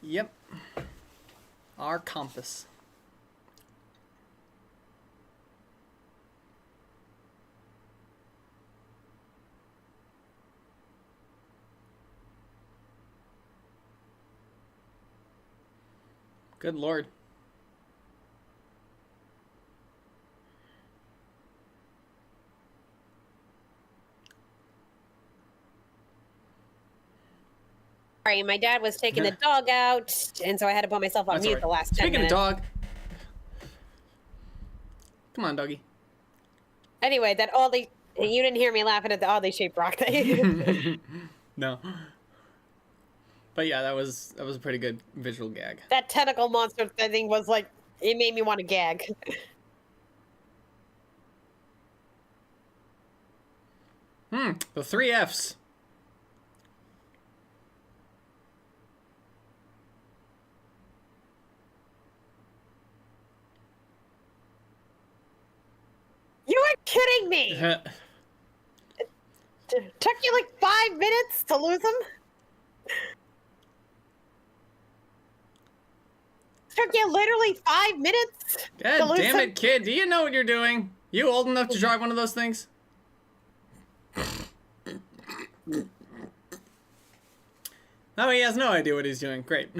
Yep. Our compass. Good Lord. Sorry, my dad was taking the dog out, and so I had to put myself on That's mute all right. the last 10 Speaking minutes. of dog. Come on, doggy. Anyway, that oddly, you didn't hear me laughing at the oddly shaped rock thing. No. But yeah, that was a pretty good visual gag. That tentacle monster thing was like, it made me want to gag. The 3 Fs. You are kidding me! Took you like 5 minutes to lose him? Took you literally 5 minutes to God lose damn him? it, kid. Do you know what you're doing? You old enough to drive one of those things? No, he has no idea what he's doing. Great.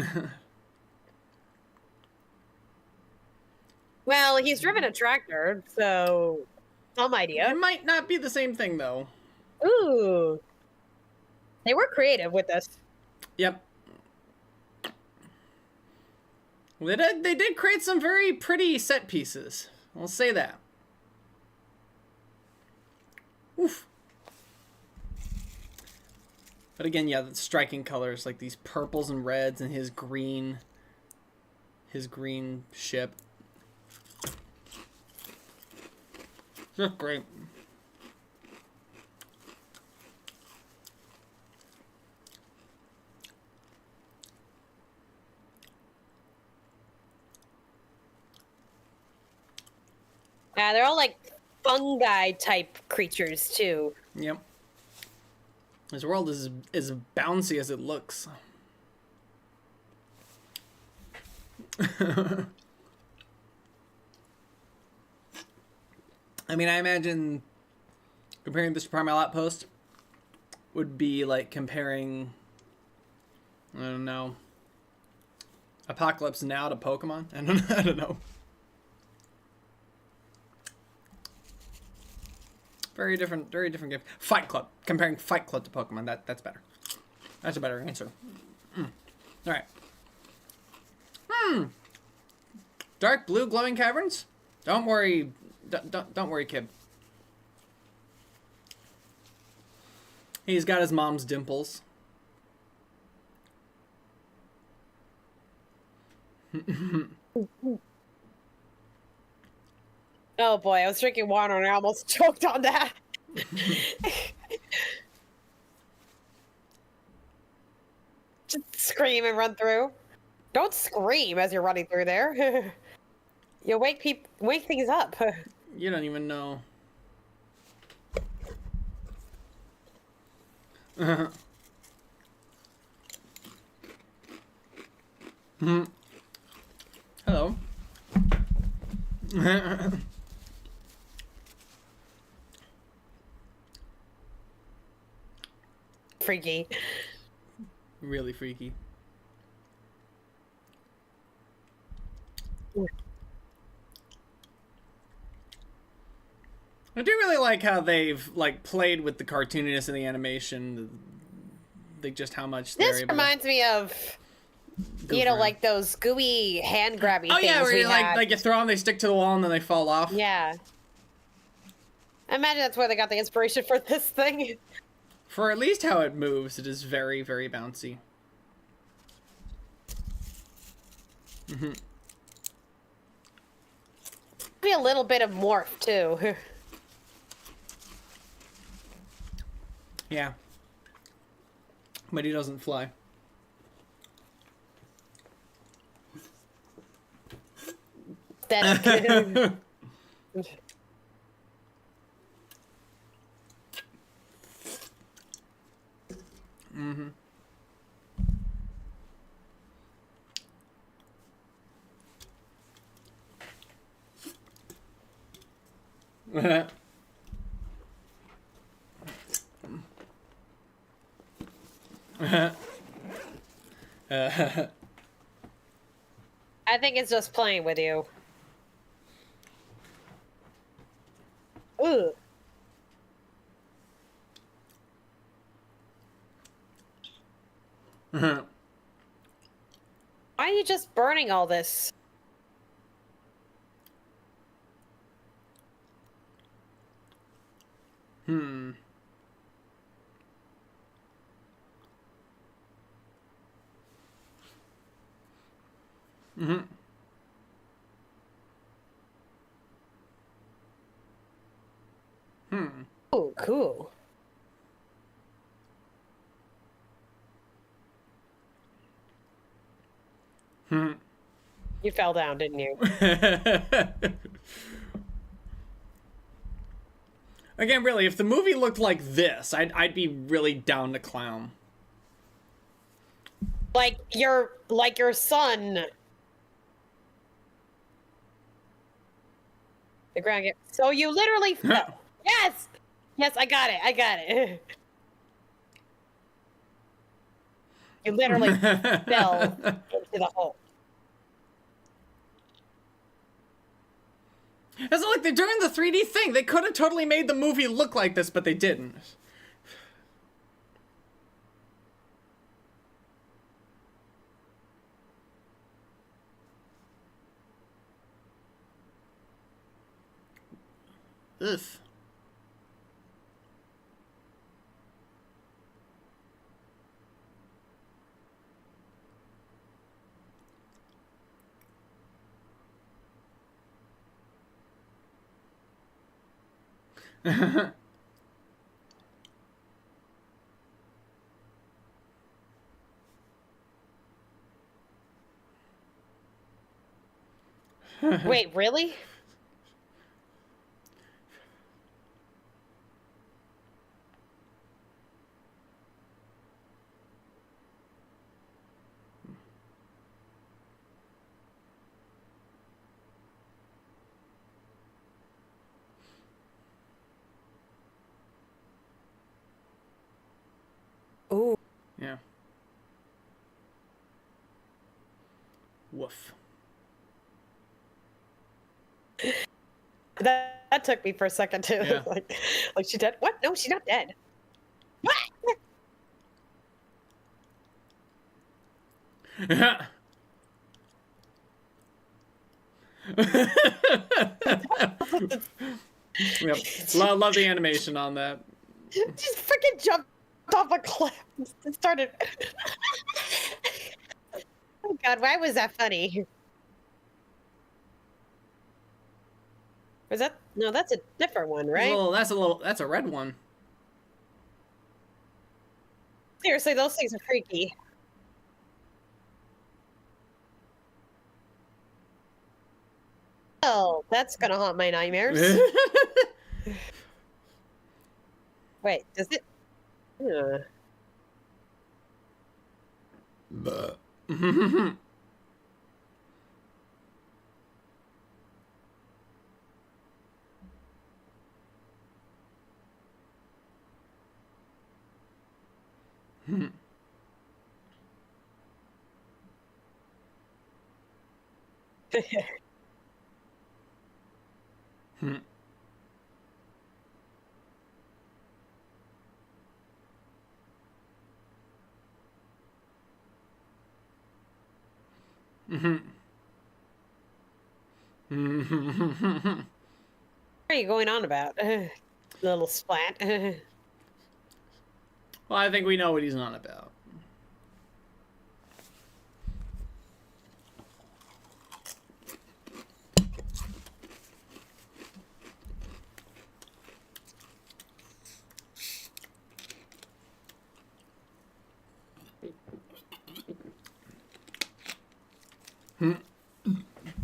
Well, he's driven a tractor, so some idea. It might not be the same thing, though. Ooh. They were creative with this. Yep. They did create some very pretty set pieces. I'll say that. Oof. But again, yeah, the striking colors, like these purples and reds and his green ship. Just great. Yeah, they're all like fungi type creatures too. Yep. This world is as bouncy as it looks. I mean, I imagine comparing this to Primal Outpost would be like comparing, I don't know, Apocalypse Now to Pokemon. I don't know. Very different game. Fight Club. Comparing Fight Club to Pokemon. That's better. That's a better answer. All right. Dark blue glowing caverns. Don't worry. Don't worry, kid. He's got his mom's dimples. Oh boy, I was drinking water and I almost choked on that. Just scream and run through. Don't scream as you're running through there. You'll wake things up. You don't even know. Hello. Freaky. Really freaky. I do really like how they've like played with the cartooniness and the animation, like just how much they're This able reminds me of, go you know, for it. like those gooey hand grabby Oh things yeah, where we you had. like you throw them, they stick to the wall, and then they fall off. Yeah. I imagine that's where they got the inspiration for this thing. For at least how it moves, it is very, very bouncy. Maybe a little bit of morph too. Yeah. But he doesn't fly. aesthetic. Mm-hmm. I think it's just playing with you. Ooh. Why are you just burning all this? Hmm. Mm-hmm. Hmm. Oh, cool. Hmm. You fell down, didn't you? Again, really, if the movie looked like this, I'd be really down to clown. Like your son. The ground get so you literally fell. Yes! Yes, I got it. I got it. You literally fell into the hole. It's like they're doing the 3D thing. They could have totally made the movie look like this, but they didn't. Ugh. Wait, really? Ooh. Yeah. Woof. That took me for a second too. Yeah. like she's dead. What? No, she's not dead. What? Yep. Love the animation on that. Just freaking jumped off a cliff and started. Oh God, why was that funny? Was that no? That's a different one, right? That's a red one. Seriously, those things are freaky. Oh, that's gonna haunt my nightmares. Wait, does it? What are you going on about? Little splat. Well, I think we know what he's on about.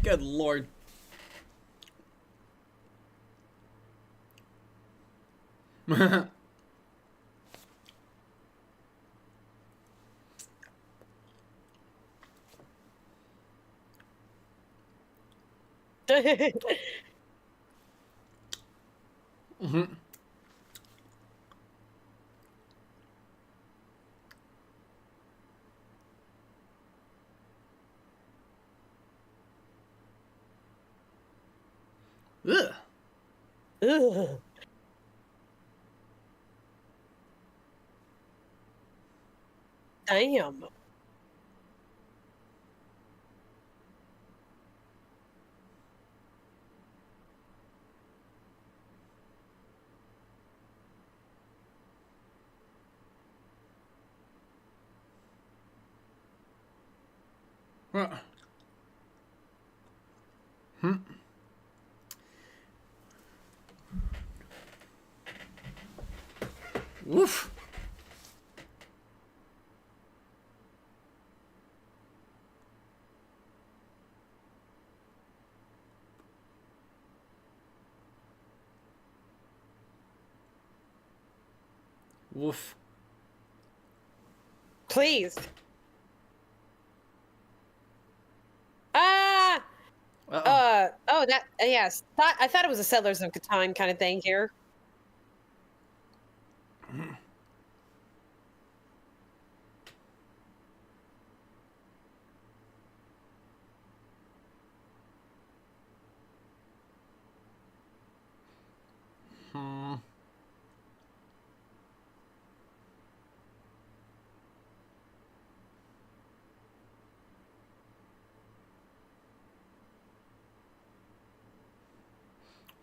Good Lord. Ugh. Ugh. Damn. Woof. Woof. Please. Ah! Uh-oh. Oh, that, yes. I thought it was a Settlers of Catan kind of thing here. Hmm.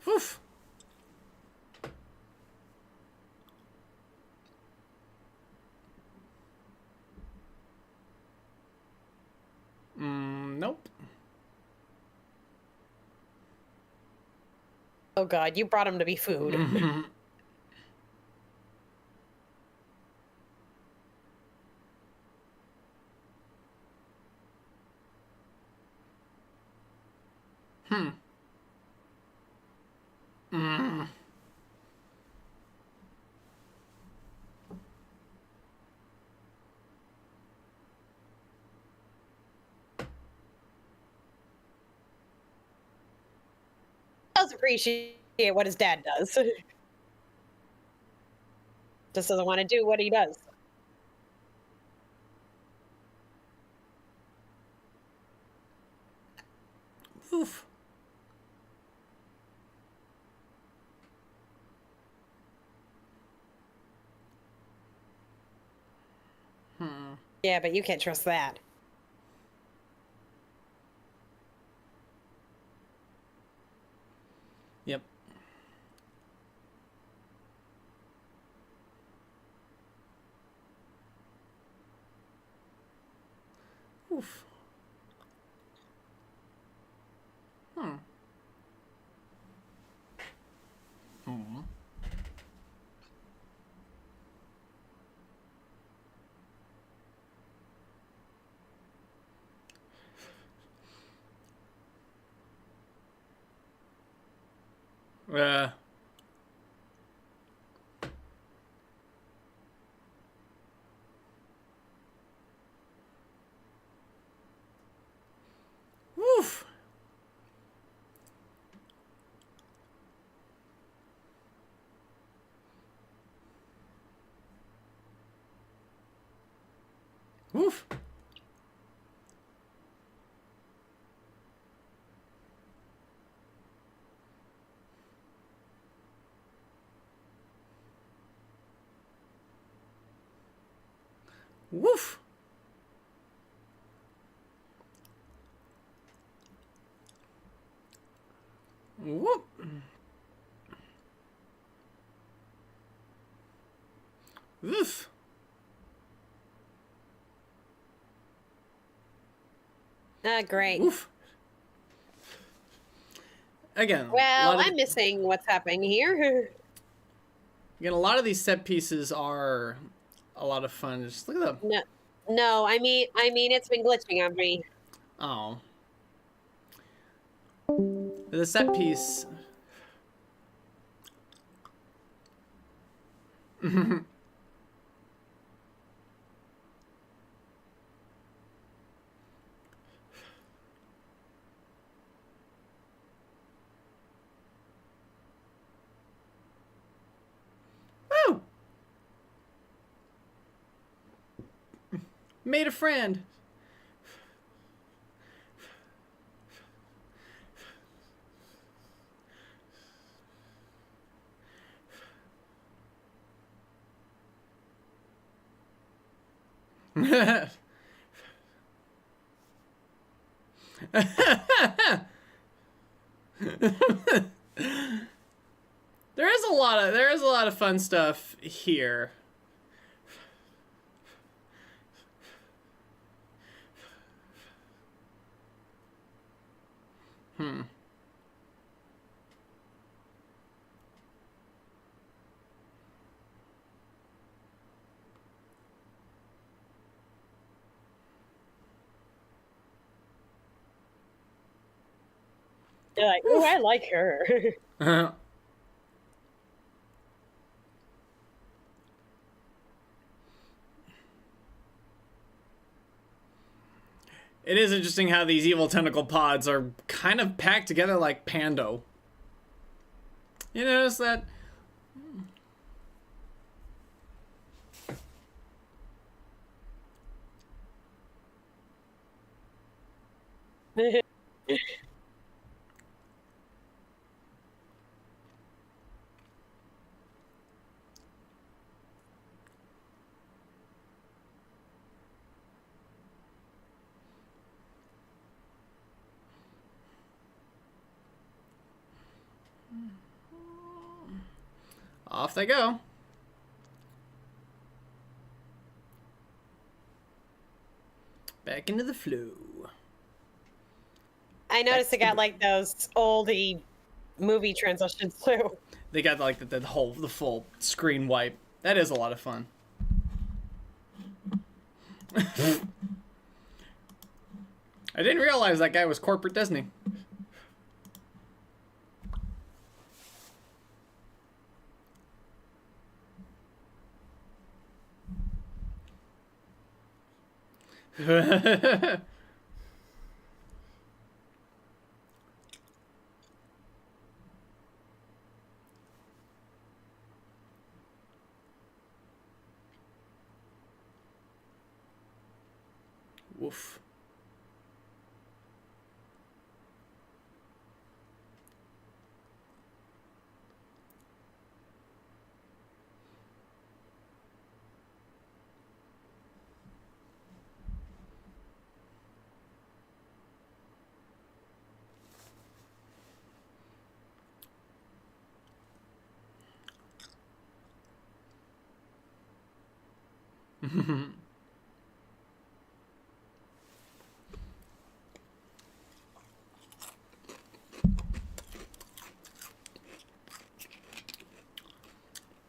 Woof. Nope. Oh god, you brought him to be food. Hmm. Mm. Does appreciate what his dad does. Just doesn't want to do what he does. Woof. Hmm. Yeah, but you can't trust that. Yep. Woof. Hmm. Hmm. Uh. Woof. Woof. Woof. Whoop. Woof. Ah, great. Woof. Again, a Well, lot of I'm missing what's happening here. again, a lot of these set pieces are a lot of fun. Just look at them. No, no, I mean, it's been glitching on me. Oh, the set piece. Woo! Made a friend. There is a lot of fun stuff here. You're like, oh, I like her. It is interesting how these evil tentacle pods are kind of packed together like Pando. You notice that? Off they go. Back into the flow. I noticed it got like those oldie movie transitions too. They got like the full screen wipe. That is a lot of fun. I didn't realize that guy was corporate Disney. Woof.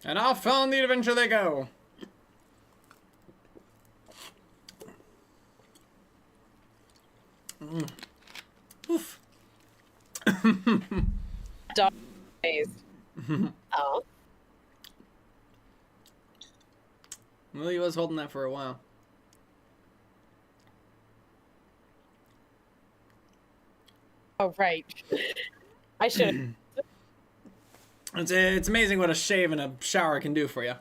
And off on the adventure they go. Oof. Dog days. Oh. Well, he was holding that for a while. Oh, right. I should. It's amazing what a shave and a shower can do for you.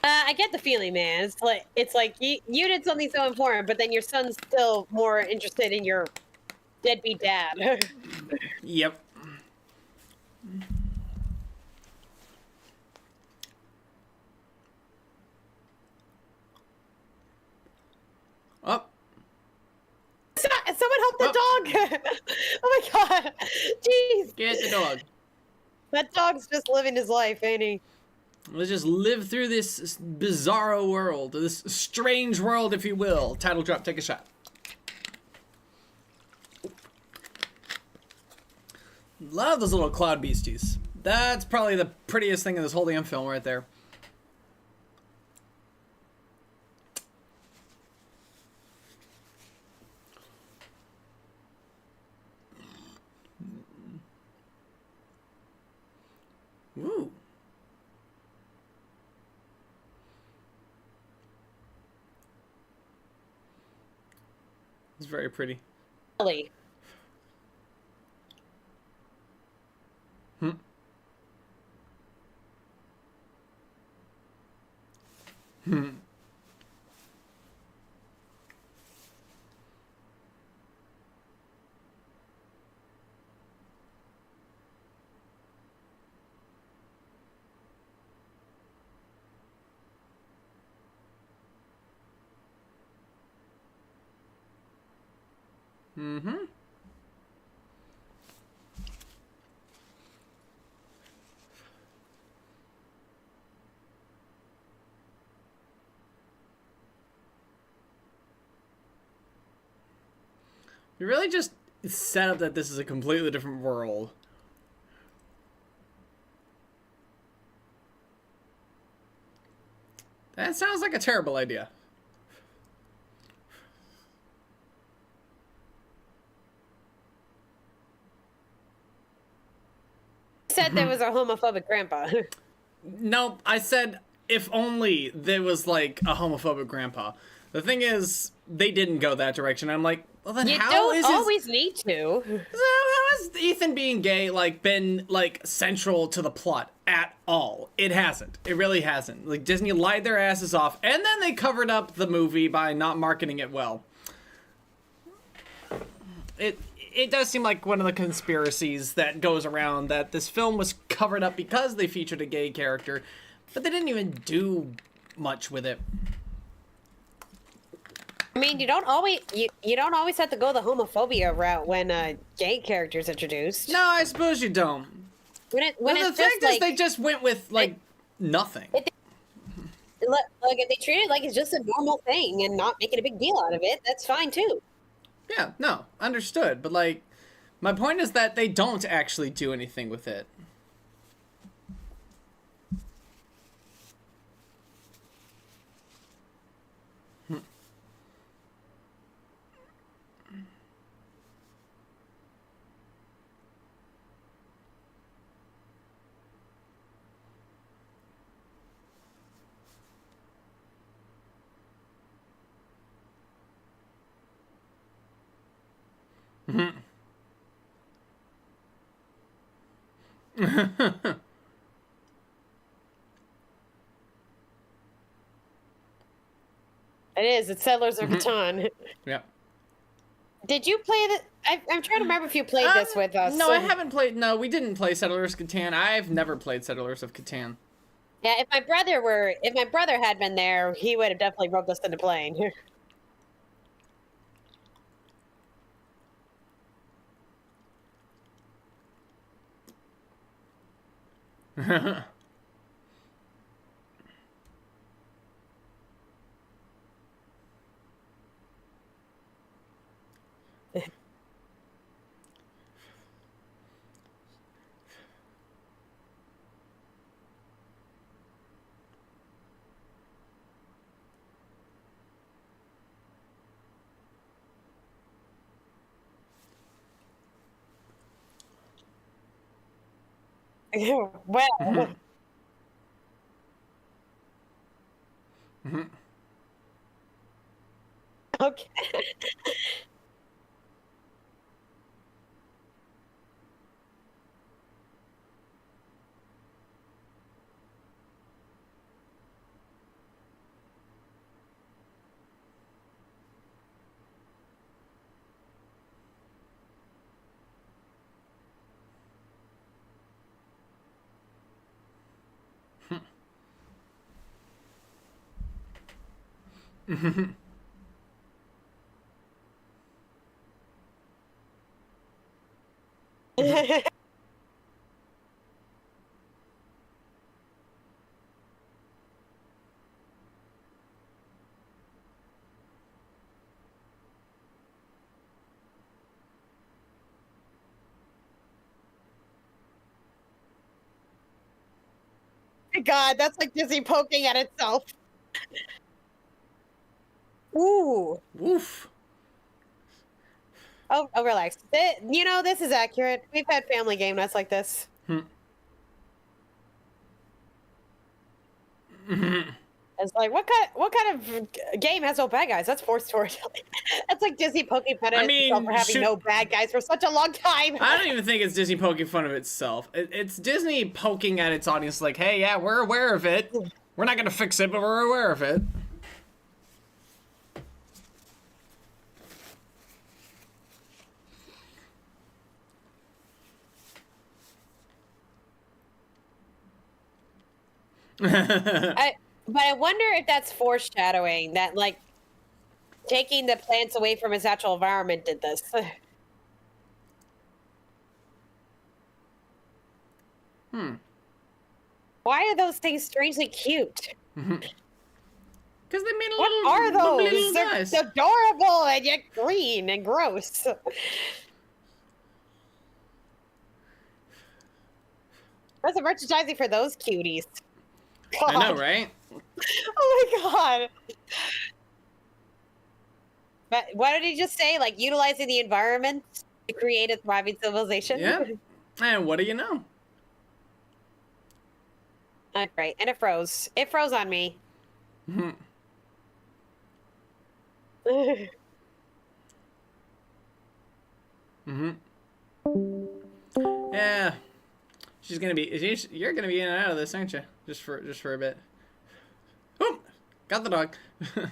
I get the feeling, man. It's like you did something so important, but then your son's still more interested in your deadbeat dad. Yep. Up. Someone help the dog! Oh my god! Jeez! Get the dog. That dog's just living his life, ain't he? Let's just live through this bizarro world, this strange world, if you will. Title drop, take a shot. Love those little cloud beasties. That's probably the prettiest thing in this whole damn film right there. It's very pretty. Really. Hmm. Hmm. Mm-hmm. You really just set up that this is a completely different world. That sounds like a terrible idea. Said there was a homophobic grandpa. No, I said if only there was like a homophobic grandpa. The thing is, they didn't go that direction. I'm like, well then You how don't is always need to. how has Ethan being gay like been like central to the plot at all? It hasn't. It really hasn't. Like Disney lied their asses off, and then they covered up the movie by not marketing it well. It does seem like one of the conspiracies that goes around that this film was covered up because they featured a gay character, but they didn't even do much with it. I mean, you don't always have to go the homophobia route when a gay character's introduced. No, I suppose you don't. When it's The just fact is, like, they just went with like nothing. like if they treat it like it's just a normal thing and not making a big deal out of it, that's fine too. Yeah, no, understood. But like, my point is that they don't actually do anything with it. It is. It's Settlers of Catan. Yeah. Did you play the? I'm trying to remember if you played this with us. No, I haven't played. No, we didn't play Settlers of Catan. I've never played Settlers of Catan. Yeah, if my brother had been there, he would have definitely roped us into playing. Well, okay. God, that's like Disney poking at itself. Ooh. Woof. Oh, relax. This is accurate. We've had family game nights like this. It's like what kind of game has no bad guys? That's forced storytelling. That's like Disney poking fun at itself for having no bad guys for such a long time. I don't even think it's Disney poking fun of itself. It's Disney poking at its audience like, hey, yeah, we're aware of it. We're not gonna fix it, but we're aware of it. But I wonder if that's foreshadowing that, like, taking the plants away from its natural environment did this. Why are those things strangely cute? Because they made a What little. are those? Little They're guys. adorable and yet green and gross. Where's the merchandising for those cuties? God. I know, right? Oh my god. But what did he just say? Like utilizing the environment to create a thriving civilization? Yeah. And what do you know? That's right. And it froze. It froze on me. Yeah. She's gonna be. You're gonna be in and out of this, aren't you? Just for a bit. Oh, got the dog. I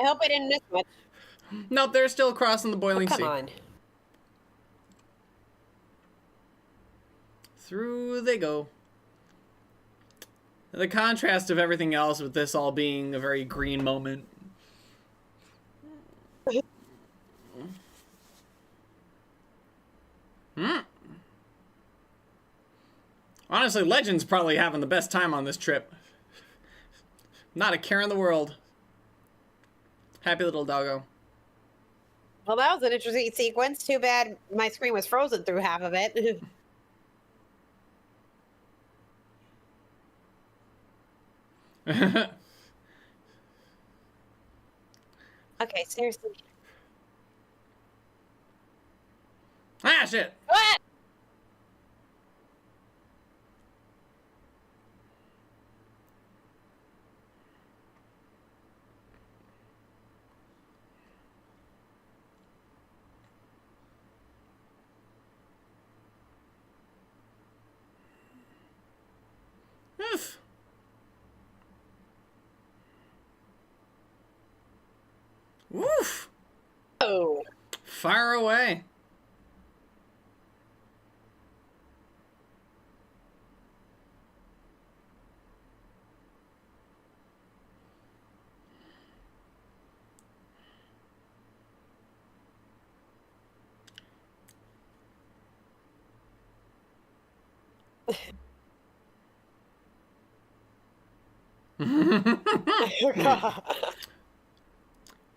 hope I didn't miss much. Nope, they're still crossing the boiling sea. Come on. Through they go. The contrast of everything else with this all being a very green moment. Honestly, Legend's probably having the best time on this trip. Not a care in the world. Happy little doggo. Well, that was an interesting sequence. Too bad my screen was frozen through half of it. Okay, seriously. Ah, shit! What? Oof. Woof! Oh. Fire away.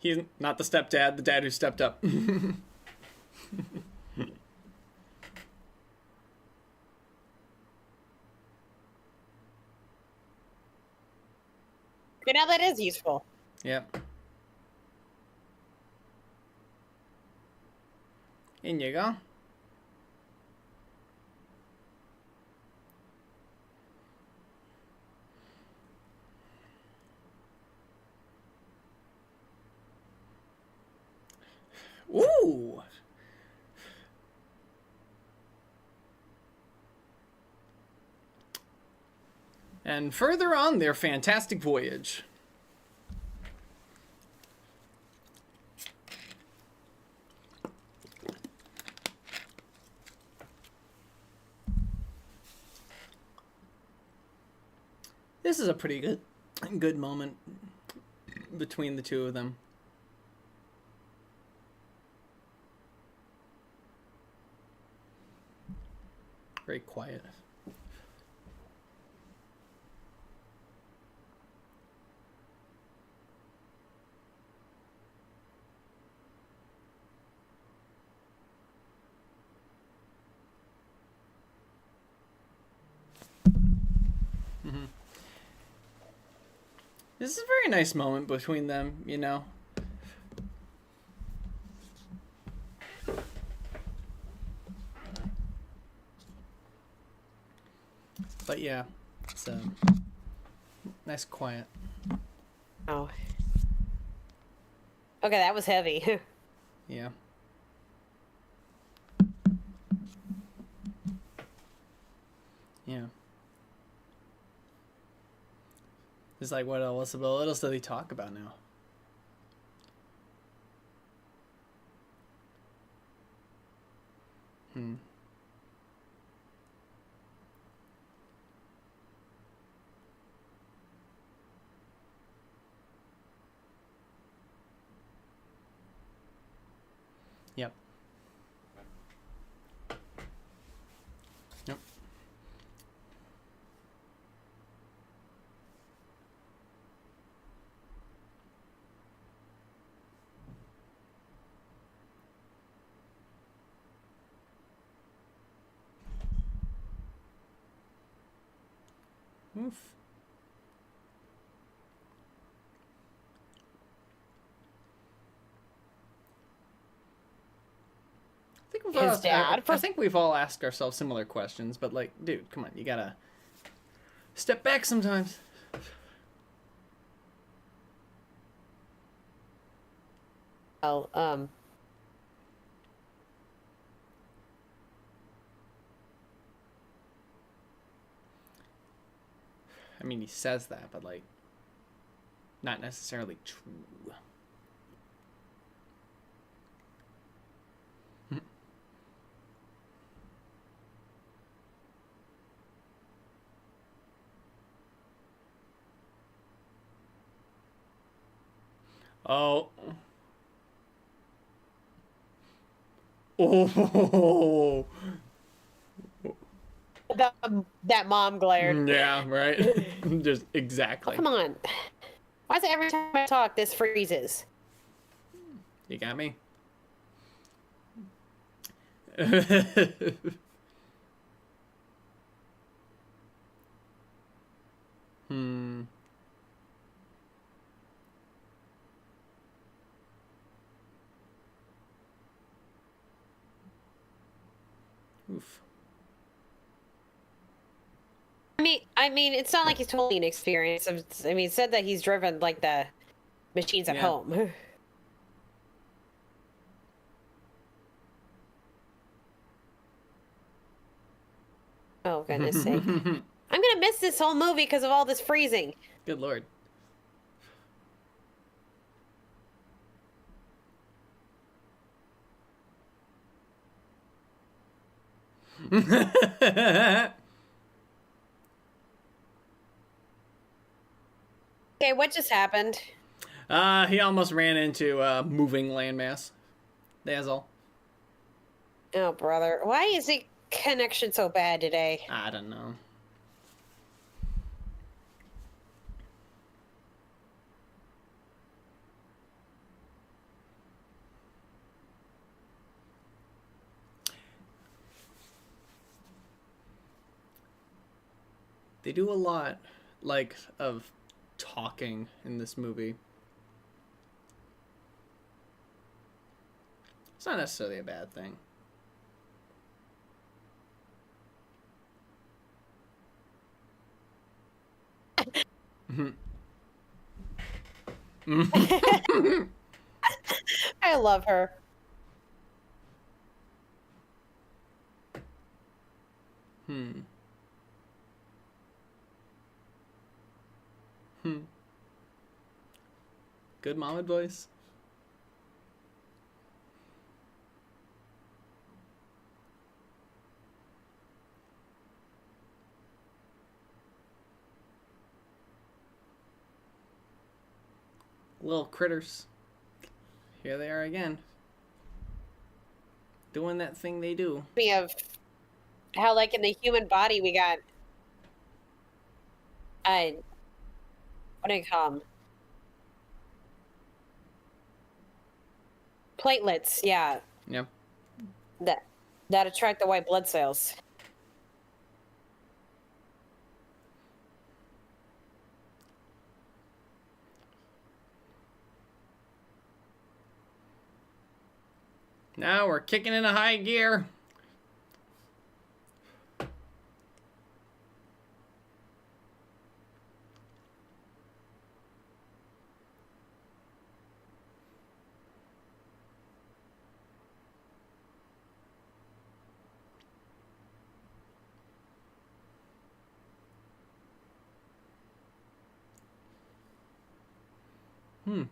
He's not the stepdad, the dad who stepped up. You know, that is useful. Yep. In you go. Ooh! And further on their fantastic voyage. This is a pretty good moment between the two of them. Very quiet. This is a very nice moment between them, you know. But yeah, it's nice quiet. Oh. Okay, that was heavy. Yeah. Yeah. It's like, what else do they talk about now? Hmm. Yep. Yep. Oof. His dad. I think we've all asked ourselves similar questions, but like, dude, come on, you gotta step back sometimes. Oh, I mean, he says that, but like, not necessarily true. Oh. Oh. that mom glared. Yeah, right. Just Oh, exactly. come on. Why is it every time I talk, this freezes? You got me. Hmm. Oof. I mean, it's not like he's totally inexperienced. I mean, it said that he's driven like the machines at Yeah. home. Oh, goodness sake. I'm gonna miss this whole movie because of all this freezing. Good lord. Okay, what just happened? He almost ran into a moving landmass. That's all. Oh, brother. Why is the connection so bad today? I don't know. They do a lot, like, of talking in this movie. It's not necessarily a bad thing. I love her. Hmm. Hmm. Good mom advice. Little critters. Here they are again. Doing that thing they do. Me of how, like, in the human body, we got, what do you call them? Platelets, yeah. Yep. That attract the white blood cells. Now we're kicking into high gear. Oof.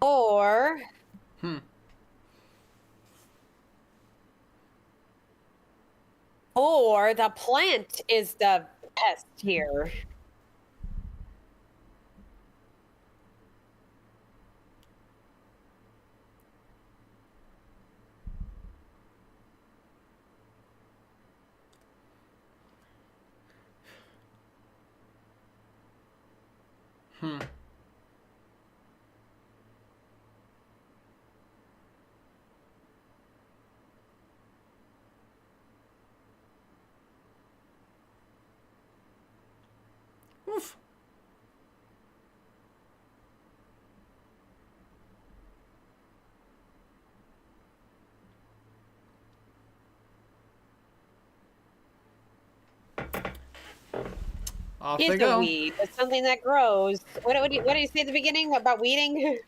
Or Hmm. or the plant is the pest here. Hmm. Oof. Off they It's a go. weed. It's something that grows. What do you say at the beginning about weeding?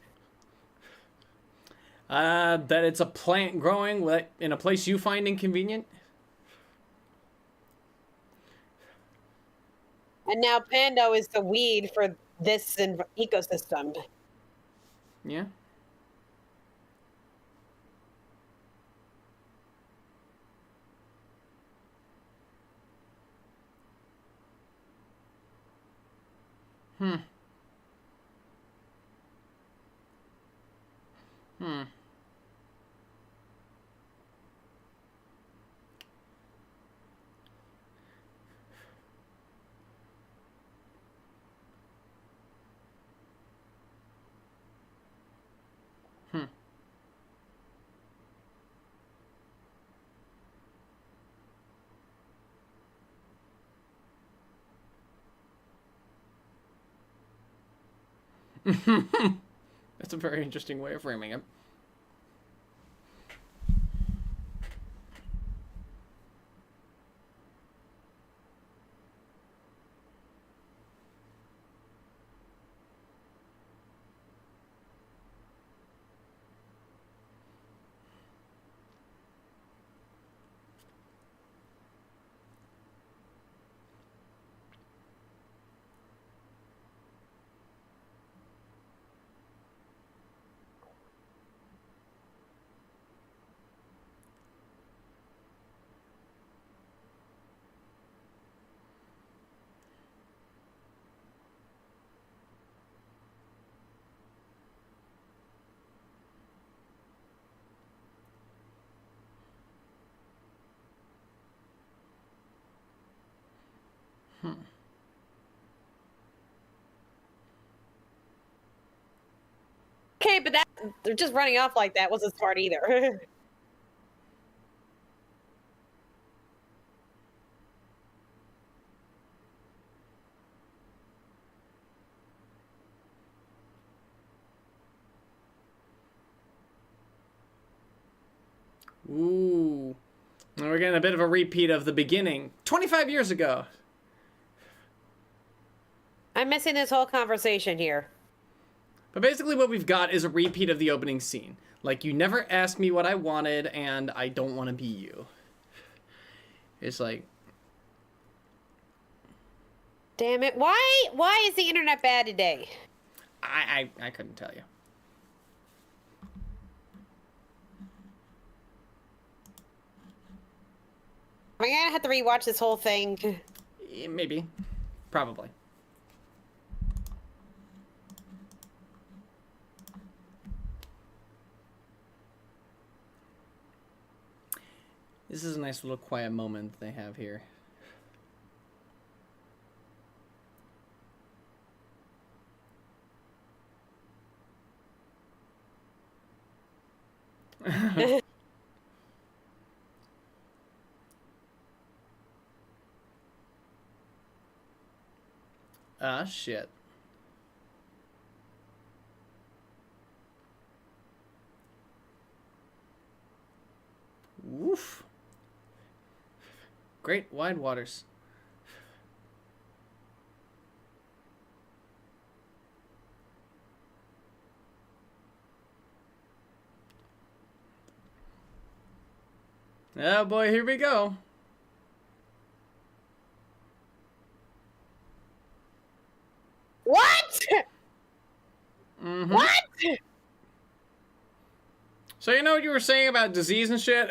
That it's a plant growing in a place you find inconvenient. And now Pando is the weed for this ecosystem. Yeah. Hmm. Hmm. Hmm. That's a very interesting way of framing it. Okay, but that they're just running off like that wasn't smart either. Ooh. And we're getting a bit of a repeat of the beginning. 25 years ago. I'm missing this whole conversation here. But basically what we've got is a repeat of the opening scene. Like, you never asked me what I wanted, and I don't want to be you. It's like... Damn it. Why is the internet bad today? I couldn't tell you. I'm gonna have to rewatch this whole thing. Maybe. Probably. This is a nice little quiet moment they have here. Ah, shit. Woof. Great wide waters. Oh boy, here we go. What? Mm-hmm. What? So you know what you were saying about disease and shit?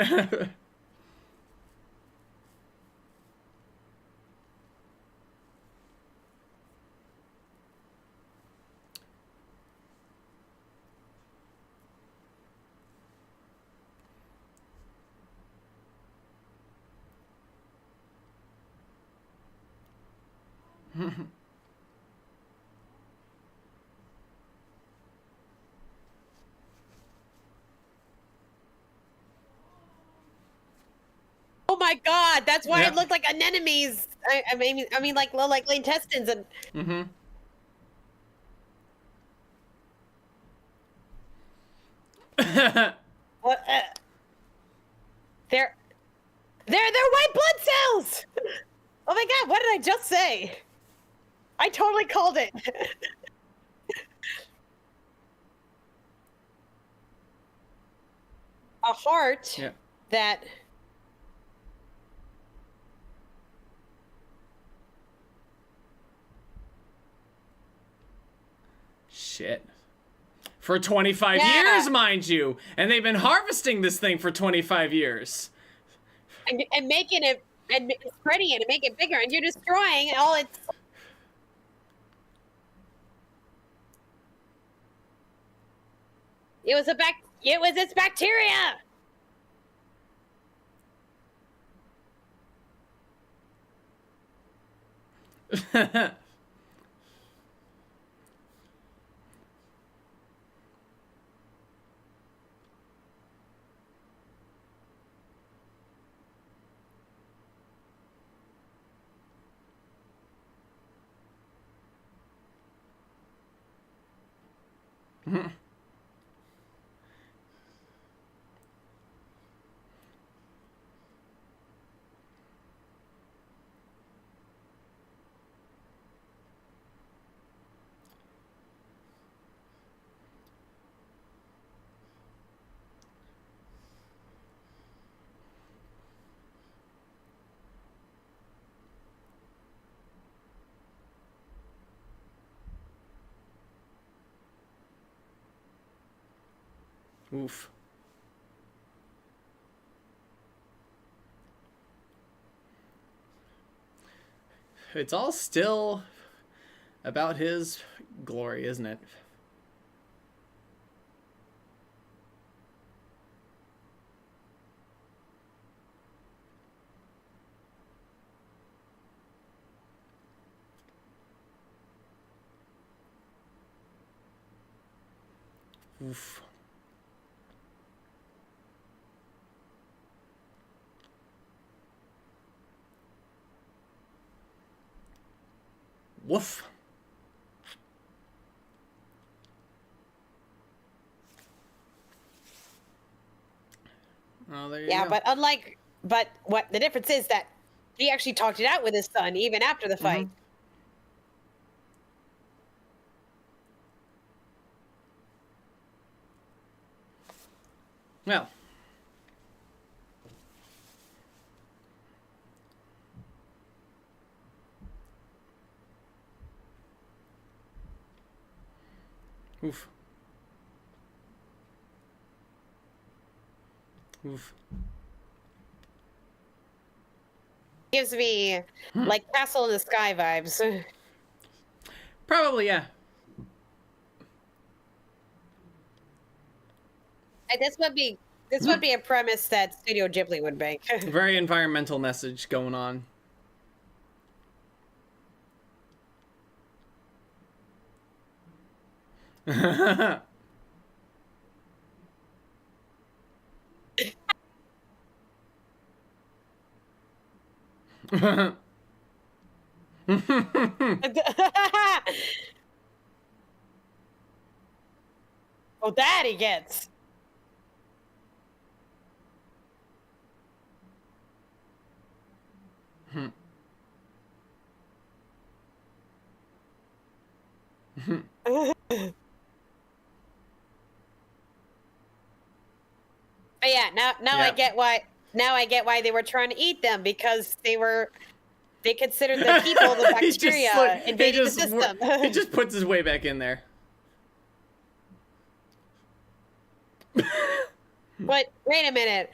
Oh my god, that's why Yeah. it looked like anemones. I mean, like little like intestines and. Mm-hmm. What? They're white blood cells. Oh my god, what did I just say? I totally called it. A heart Yeah. that. Shit. For 25 Yeah. years, mind you. And they've been harvesting this thing for 25 years. And making it and spreading it and make it bigger, and you're destroying all its. It was its bacteria. Oof. It's all still about his glory, isn't it? Oof. Woof. Oh, there you Yeah, go. but what the difference is that he actually talked it out with his son even after the fight. Well. Oof. Oof. Gives me like Castle in the Sky vibes. Probably, yeah. And this would be a premise that Studio Ghibli would make. Very environmental message going on. Oh, that he gets. But yeah, now I Yep. get why they were trying to eat them, because they considered the people the bacteria invading the system. He just puts his way back in there. But wait a minute,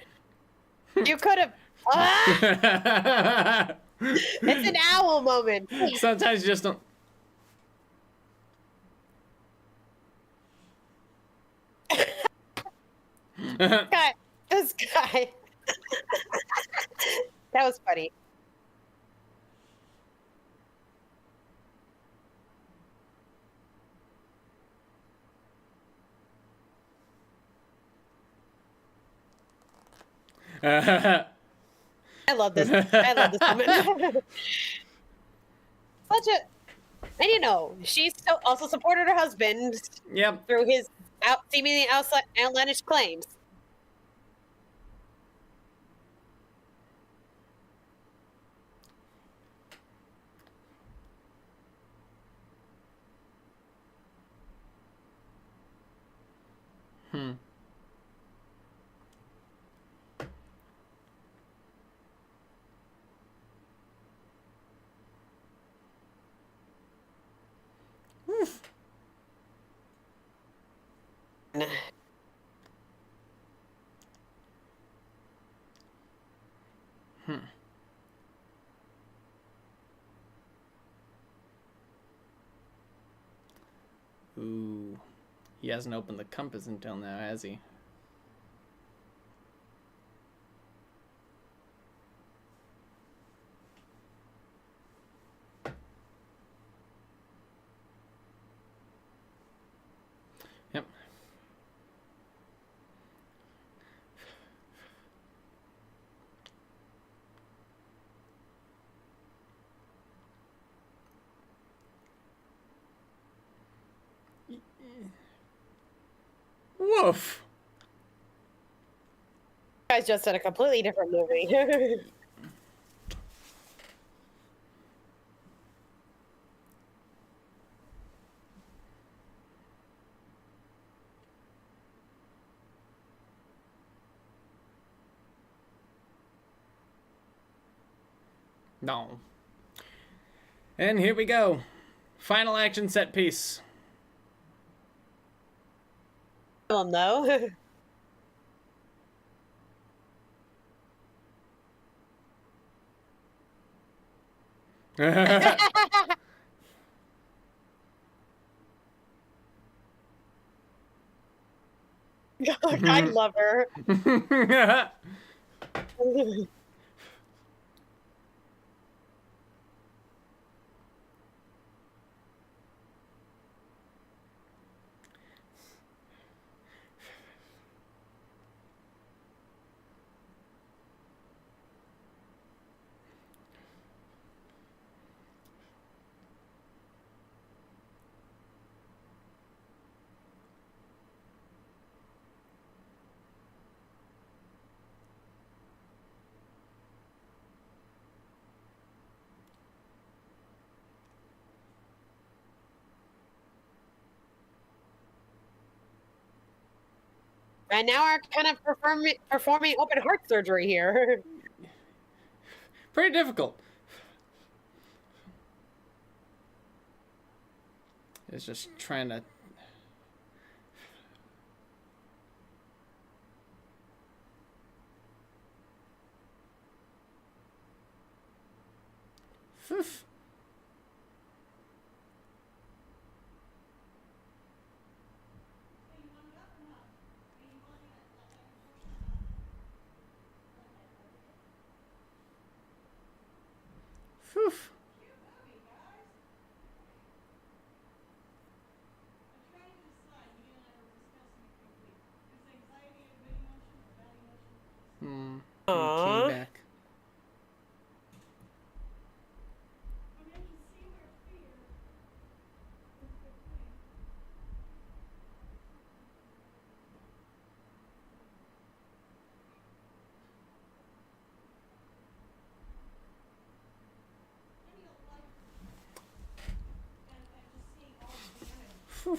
you could have. Ah! It's an owl moment. Sometimes you just don't. This guy. That was funny. I love this. I love this moment. Such a, and you know, she's also supported her husband Yep. through his seemingly outlandish claims. Ooh. He hasn't opened the compass until now, has he? Yep. Woof. You guys just said a completely different movie. No. And here we go. Final action set piece. No. I love her. And now we're kind of performing open heart surgery here. Pretty difficult. It's just trying to... Phew. Phew. He came Aww. back. Whew.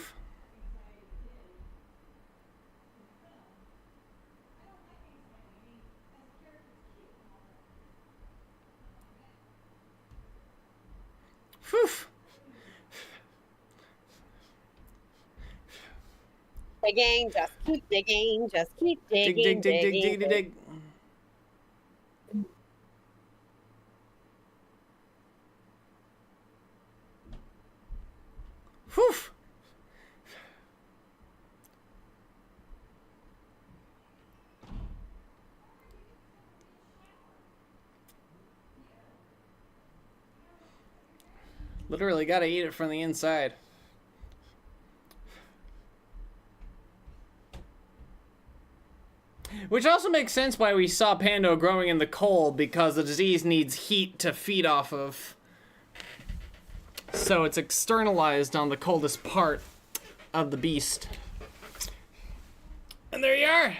Whew. Digging, just keep digging, just keep Dig, digging, dig, dig, dig, digging. dig, dig. Whew. Literally gotta eat it from the inside. Which also makes sense why we saw Pando growing in the cold, because the disease needs heat to feed off of. So it's externalized on the coldest part of the beast. And there you are.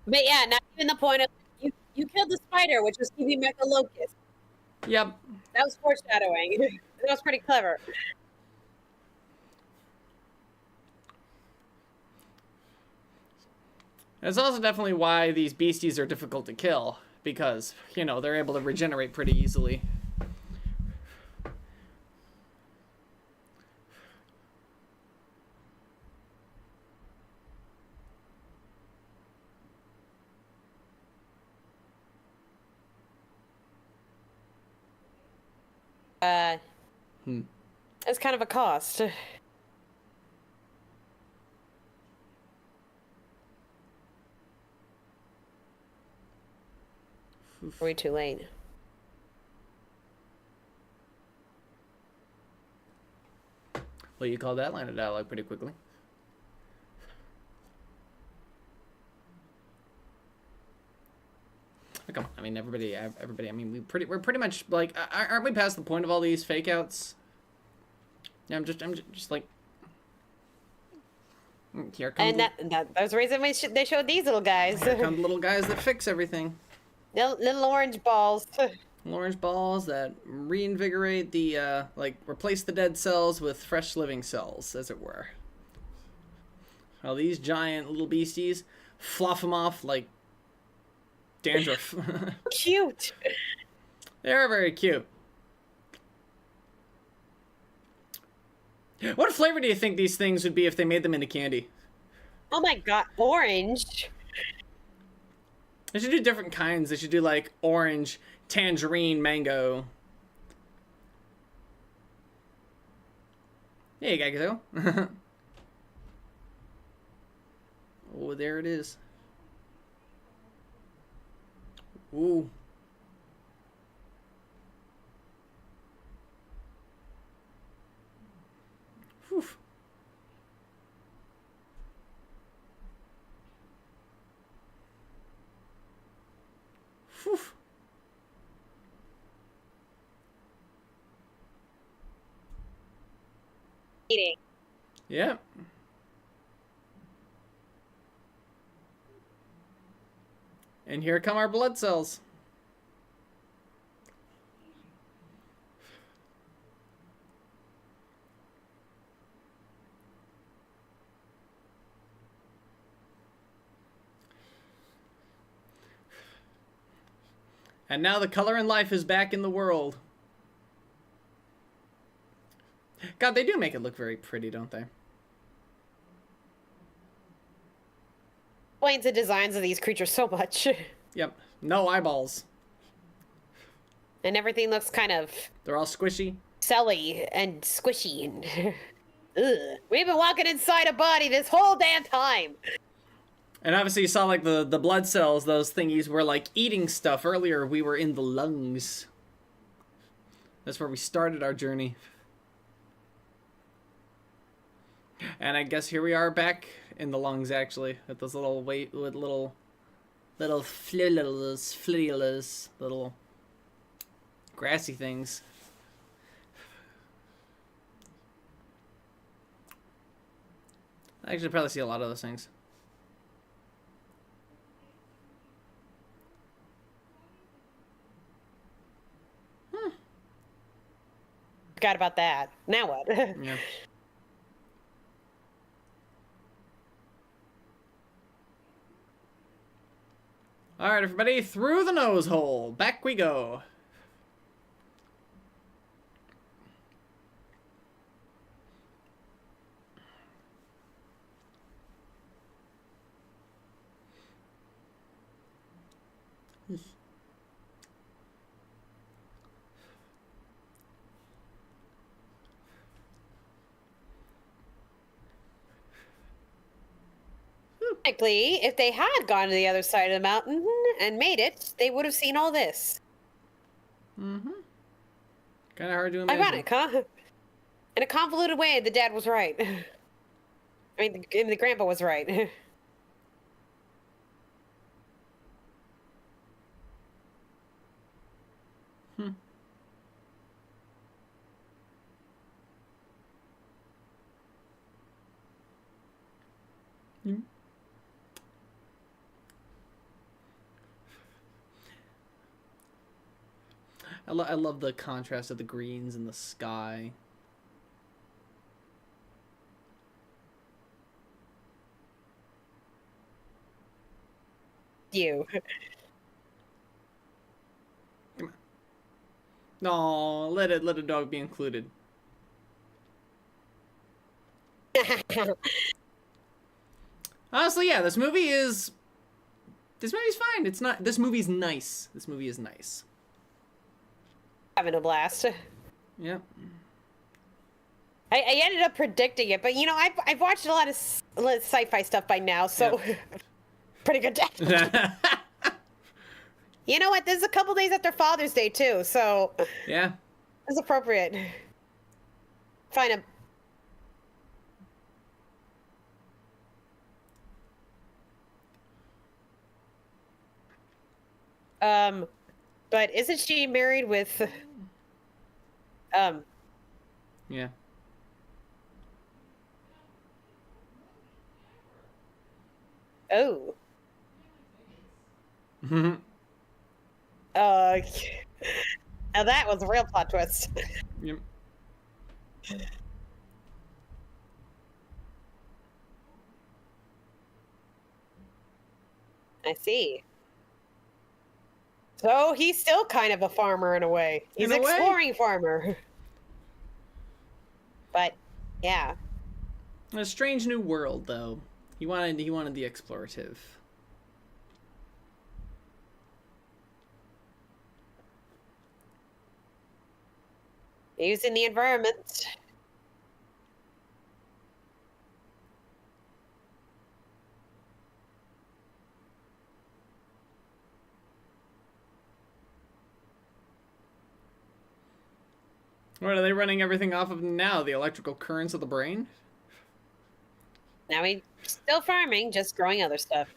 But yeah, not even the point of you killed the spider, which was keeping back the locust. Yep. That was foreshadowing. That was pretty clever. It's also definitely why these beasties are difficult to kill, because, you know, they're able to regenerate pretty easily. It's kind of a cost. Way too late. Well, you called that line of dialogue pretty quickly. Oh, come on, I mean, everybody. I mean, we're pretty much like, aren't we past the point of all these fake outs? Yeah, I'm just like, here comes. And that was the reason they showed these little guys. Here come the little guys that fix everything. Little orange balls. Orange balls that reinvigorate the, like, replace the dead cells with fresh living cells, as it were. Well, these giant little beasties, fluff them off like dandruff. Cute. They're very cute. What flavor do you think these things would be if they made them into candy? Oh my god, orange. They should do different kinds. They should do, like, orange, tangerine, mango. Hey, Gagazo. Oh, there it is. Ooh. Whew. Whew. Eating. Yeah. And here come our blood cells. And now the color and life is back in the world. God, they do make it look very pretty, don't they? Explains the designs of these creatures so much. Yep. No eyeballs. And everything looks kind of They're all squishy. celly and squishy. And ugh. We've been walking inside a body this whole damn time. And obviously you saw, like, the blood cells, those thingies were, like, eating stuff. Earlier we were in the lungs. That's where we started our journey. And I guess here we are back in the lungs, actually, with those little little flillas, little grassy things. I actually probably see a lot of those things. forgot about that. Now what? Yeah. All right, everybody, through the nose hole. Back we go. Technically, if they had gone to the other side of the mountain and made it, they would have seen all this. Mm-hmm. Kind of hard to imagine. Ironic, huh? In a convoluted way, the dad was right. I mean, the grandpa was right. Hmm. Mm. I love the contrast of the greens and the sky. You. Come on. No, let a dog be included. Honestly, yeah, this movie's fine. It's not. This movie's nice. This movie is nice. Having a blast. Yeah. I ended up predicting it, but you know, I've watched a lot of sci-fi stuff by now, so pretty good day. You know what? This is a couple days after Father's Day too, so Yeah. it's appropriate. Find a. But isn't she married with? Yeah. Oh. Mhm. Now that was a real plot twist. Yep. I see. So he's still kind of a farmer in a way. He's an exploring farmer. But yeah. A strange new world, though. He wanted the explorative. Using the environment. What are they running everything off of now? The electrical currents of the brain? Now he's still farming, just growing other stuff.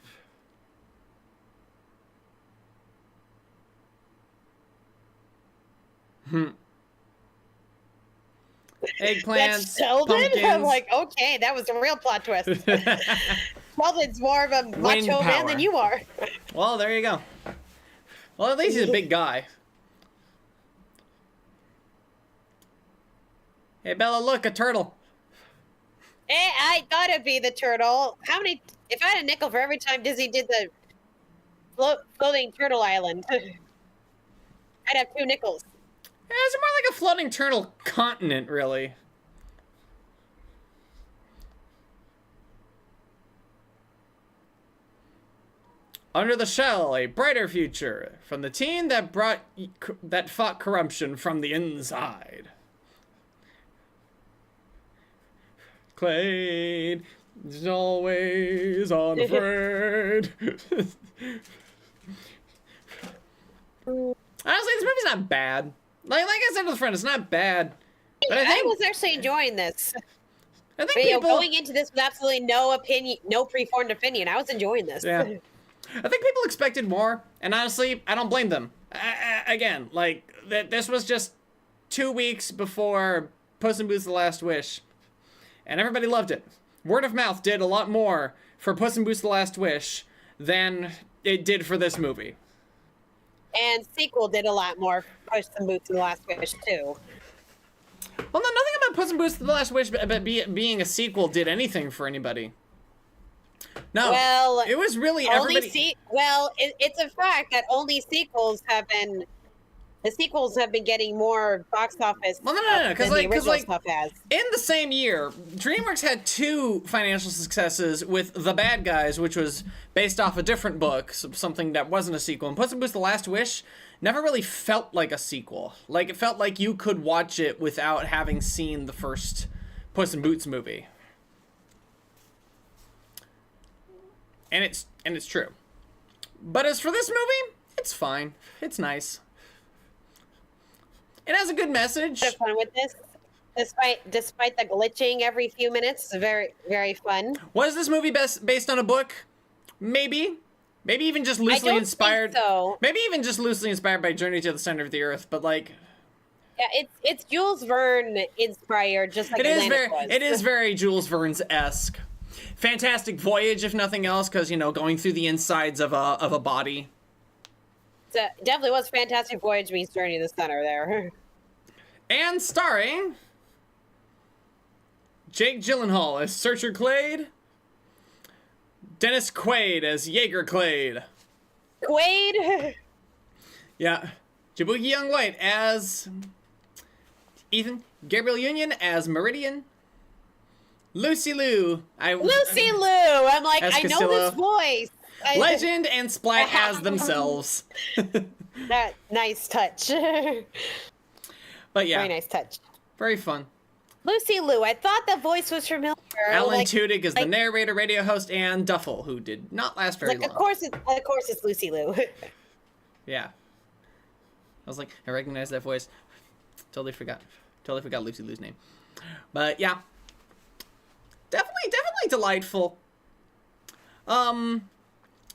Eggplants, Sheldon? pumpkins. I'm like, okay, that was a real plot twist. Sheldon's more of a macho man than you are. Well, there you go. Well, at least he's a big guy. Hey, Bella, look, a turtle. Hey, I thought it'd be the turtle. How many? If I had a nickel for every time Disney did the floating turtle island, I'd have 2 nickels. Yeah, it's more like a floating turtle continent, really. Under the Shell, a brighter future from the team that fought corruption from the inside. Clade is always unafraid. Honestly, this movie's not bad. Like I said to the friend, it's not bad. But I was actually enjoying this. I think But, people going into this with absolutely no opinion, no preformed opinion, I was enjoying this. Yeah. I think people expected more, and honestly, I don't blame them. Again, like, this was just 2 weeks before Puss in Boots: The Last Wish, and everybody loved it. Word of mouth did a lot more for Puss in Boots: The Last Wish than it did for this movie. And sequel did a lot more for Puss in Boots and The Last Wish too. Well, no, nothing about Puss in Boots: The Last Wish about being a sequel did anything for anybody. No, Well, it was really only everybody. it's a fact that only sequels have been. The sequels have been getting more box office Well, no, than the original stuff has. In the same year, DreamWorks had 2 financial successes with The Bad Guys, which was based off a different book, something that wasn't a sequel. And Puss in Boots: The Last Wish never really felt like a sequel. Like, it felt like you could watch it without having seen the first Puss in Boots movie. And it's true. But as for this movie, it's fine. It's nice. It has a good message. Have fun with this, despite the glitching every few minutes. It's very, very fun. Was this movie based on a book? Maybe even just loosely inspired. Think so. Maybe even just loosely inspired by Journey to the Center of the Earth. But like, yeah, it's Jules Verne inspired, just like Atlantis was. It is very Jules Verne's-esque. Fantastic Voyage, if nothing else, because going through the insides of a body. So, definitely was Fantastic Voyage meets Journey to the Center there. And starring Jake Gyllenhaal as Searcher Clade, Dennis Quaid as Jaeger Clade. Quaid? Yeah. Jabuki Young White as Ethan. Gabriel Union as Meridian. Lucy Liu. Lucy Liu! I'm like, I know Castillo. this voice. Legend and Splat as themselves. That nice touch. But yeah. Very nice touch. Very fun. Lucy Liu. I thought the voice was familiar. Alan Tudyk is the narrator, radio host, and Duffel, who did not last very long. Of course it's Lucy Liu. Yeah. I was like, I recognize that voice. Totally forgot Lucy Liu's name. But yeah. Definitely delightful. And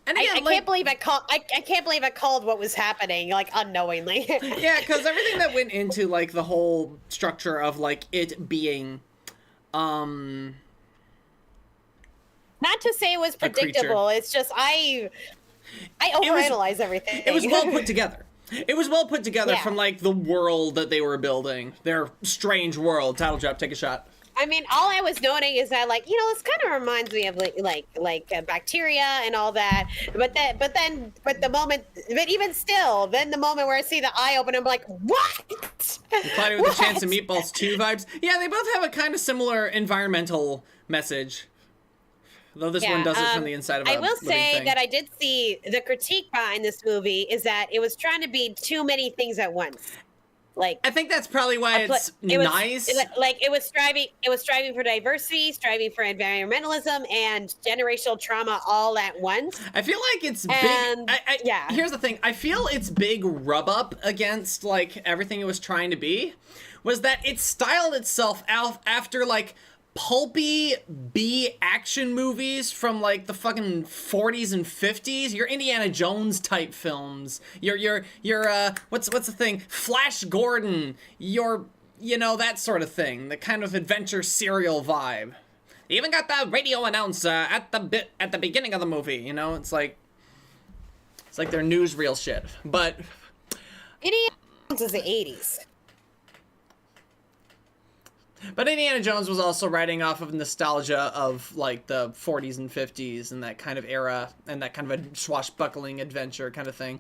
again, I can't believe I called what was happening like unknowingly. Yeah, because everything that went into like the whole structure of like it being, not to say it was predictable. It's just I overanalyze everything. It was well put together. It was well put together from like the world that they were building. Their strange world. Title drop. Take a shot. I mean, all I was noting is that, like, this kind of reminds me of like bacteria and all that. But even still, then the moment where I see the eye open, I'm like, what? Cloudy with a Chance of Meatballs 2 vibes. Yeah, they both have a kind of similar environmental message. Though this one does it from the inside of a I will say thing. that I did see the critique behind this movie is that it was trying to be too many things at once. Like, I think that's probably why it's nice. It was striving for diversity, striving for environmentalism, and generational trauma all at once. I feel like it's big. Here's the thing. I feel its big rub up against like everything it was trying to be was that it styled itself out after like pulpy B action movies from like the fucking 40s and 50s, your Indiana Jones type films, your what's the thing, Flash Gordon, that sort of thing, the kind of adventure serial vibe. They even got the radio announcer at the beginning of the movie, it's like their newsreel shit. But Indiana Jones is the 80s. But Indiana Jones was also writing off of nostalgia of, like, the 40s and 50s and that kind of era and that kind of a swashbuckling adventure kind of thing.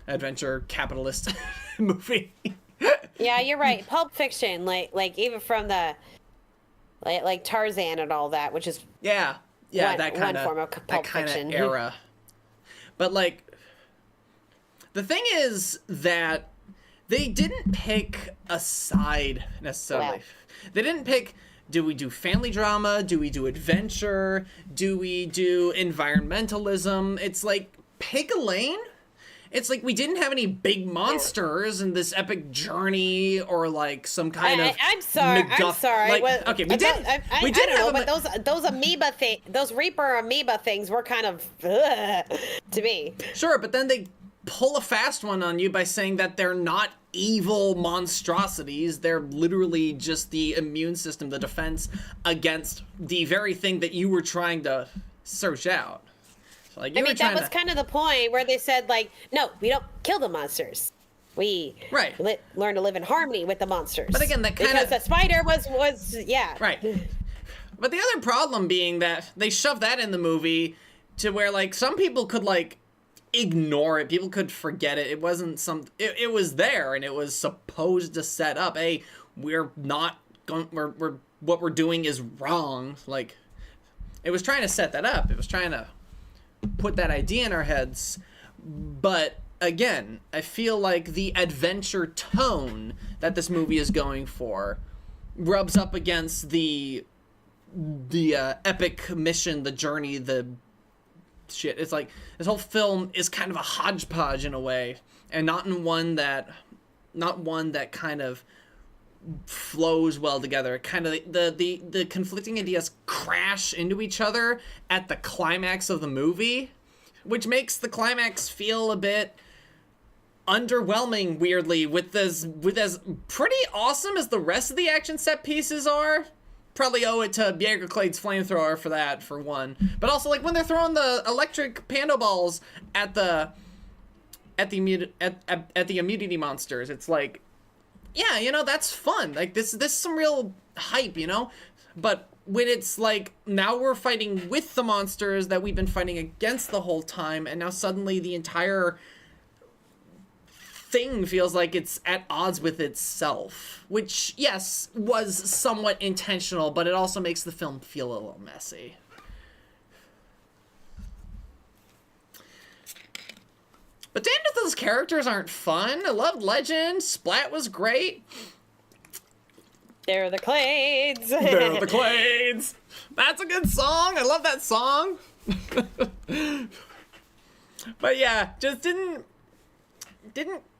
Adventure capitalist movie. Yeah, you're right. Pulp Fiction, like even from the, like Tarzan and all that, which is that kind one form of Pulp Fiction era. But, like, the thing is that they didn't pick a side necessarily. Wow. They didn't pick, do we do family drama? Do we do adventure? Do we do environmentalism? It's like, pick a lane. It's like we didn't have any big monsters in this epic journey or like some kind of. I'm sorry. Like, okay, we didn't. We didn't know, but those amoeba those Reaper amoeba things were kind of to me. Sure, but then they pull a fast one on you by saying that they're not evil monstrosities. They're literally just the immune system, the defense against the very thing that you were trying to search out. So, like, that was kind of the point where they said, like, no, we don't kill the monsters. We right. learn to live in harmony with the monsters. But again, that kind because the spider was yeah. Right. But the other problem being that they shoved that in the movie to where, like, some people could, like, ignore it. People could forget it. It wasn't it was there, and it was supposed to set up, hey, we're not going, we're what we're doing is wrong. Like, it was trying to set that up. It was trying to put that idea in our heads. But again, I feel like the adventure tone that this movie is going for rubs up against the epic mission, the journey, the shit. It's like this whole film is kind of a hodgepodge in a way, and not one that kind of flows well together. Kind of the conflicting ideas crash into each other at the climax of the movie, which makes the climax feel a bit underwhelming, weirdly, with as pretty awesome as the rest of the action set pieces are. Probably owe it to Jaeger Clade's flamethrower for that, for one. But also, like, when they're throwing the electric panda balls at the immunity monsters, it's like, yeah, you know, that's fun. Like, this is some real hype, you know? But when it's like, now we're fighting with the monsters that we've been fighting against the whole time, and now suddenly the entire thing feels like it's at odds with itself, which, yes, was somewhat intentional, but it also makes the film feel a little messy. But damned if those characters aren't fun. I loved Legend. Splat was great. They're the Clades. They're the Clades. That's a good song. I love that song. But yeah, just didn't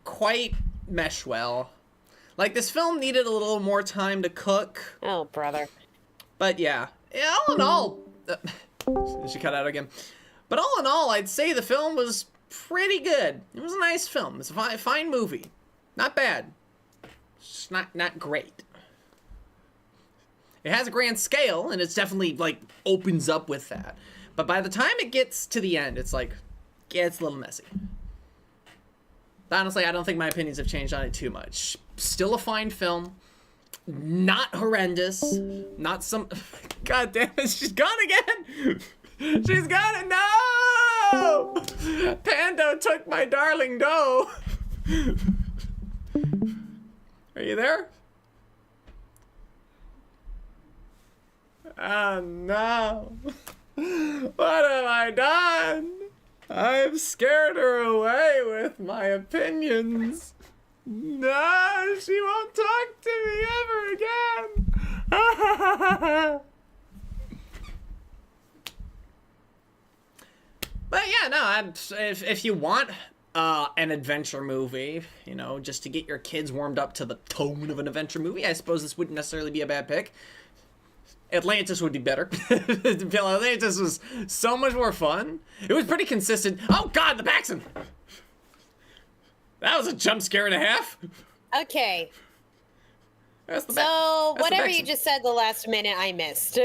quite mesh well. Like, this film needed a little more time to cook. Oh, brother. But yeah, all in all, she cut out again. But all in all, I'd say the film was pretty good. It was a nice film. It's a fine movie. Not bad. It's just not great. It has a grand scale, and it's definitely, like, opens up with that. But by the time it gets to the end, it's like, yeah, it's a little messy. Honestly, I don't think my opinions have changed on it too much. Still a fine film. Not horrendous. Not some... God damn it, she's gone again! She's gone it! No! Pando took my darling doe! Are you there? Oh no. What have I done? I've scared her away with my opinions. No, she won't talk to me ever again. But yeah, no, if you want an adventure movie, you know, just to get your kids warmed up to the tone of an adventure movie, I suppose this wouldn't necessarily be a bad pick. Atlantis would be better. Atlantis was so much more fun. It was pretty consistent. Oh God, the Baxon! That was a jump scare and a half. Okay. That's the so whatever you just said the last minute, I missed.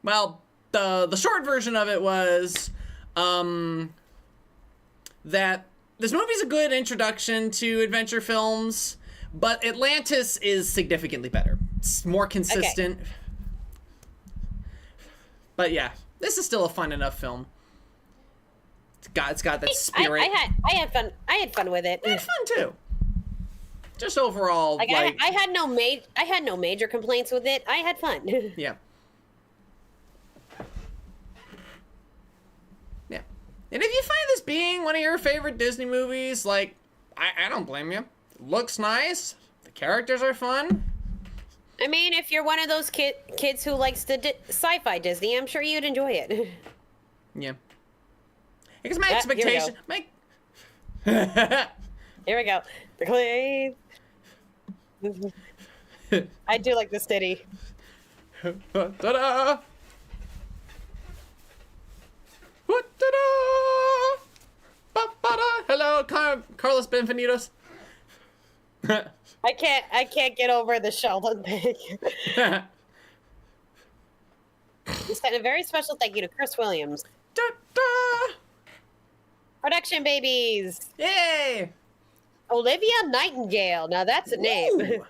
Well, the short version of it was that this movie's a good introduction to adventure films, but Atlantis is significantly better. It's more consistent. Okay. But yeah, this is still a fun enough film. It's got that spirit. I had fun. I had fun with it. I had fun too. Just overall, like I had no major complaints with it. I had fun. Yeah. Yeah. And if you find this being one of your favorite Disney movies, like, I don't blame you. It looks nice. The characters are fun. I mean, if you're one of those kids who likes the sci-fi Disney, I'm sure you'd enjoy it. Yeah. Because my expectation... Here we go. The Clay. I do like this ditty. Ta-da! Hello, Carlos Benvenidos. I can't get over the Sheldon thing. We sent a very special thank you to Chris Williams. Da-da! Production babies. Yay! Olivia Nightingale. Now that's a name.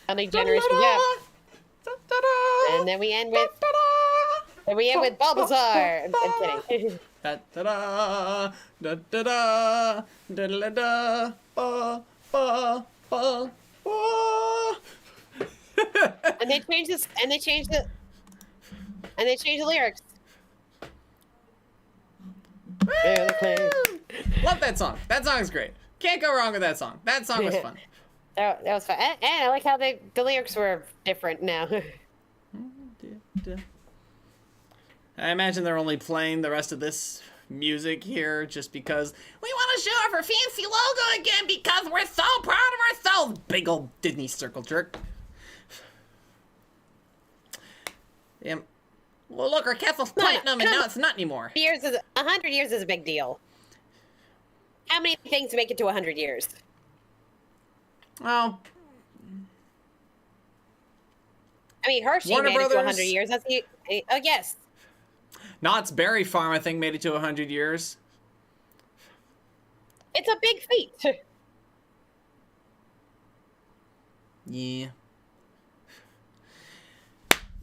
Only generation Jeff. And then we end with Bulbasaur. I'm kidding. Da da da da da da da da da ba ba ba ba. And they changed this, and they changed the lyrics. Love that song. That song's great. Can't go wrong with that song. That song was fun. That was fun. And I like how the lyrics were different now. I imagine they're only playing the rest of this music here just because we want to show off our fancy logo again because we're so proud of ourselves. Big old Disney circle jerk. Yeah. Well, look, our castle's platinum, and now it's not anymore. 100 years is a big deal. How many things make it to 100 years? Well, I mean, Hershey Warner made it to Brothers. 100 years. Oh, yes. Knott's Berry Farm, I think, made it to 100 years. It's a big feat. Yeah.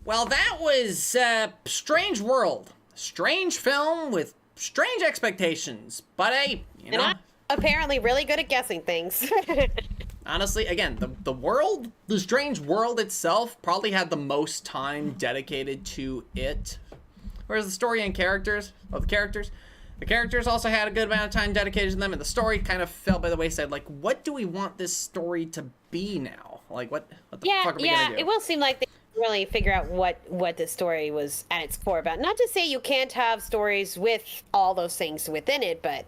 Well, that was Strange World. Strange film with strange expectations. But hey, you know. And I'm apparently really good at guessing things. Honestly, again, the Strange World itself probably had the most time dedicated to it. Whereas the story and the characters also had a good amount of time dedicated to them, and the story kind of fell by the wayside. Like, what do we want this story to be now? Like, what the fuck are we gonna do? It will seem like they really figure out what the story was at its core about. Not to say you can't have stories with all those things within it, but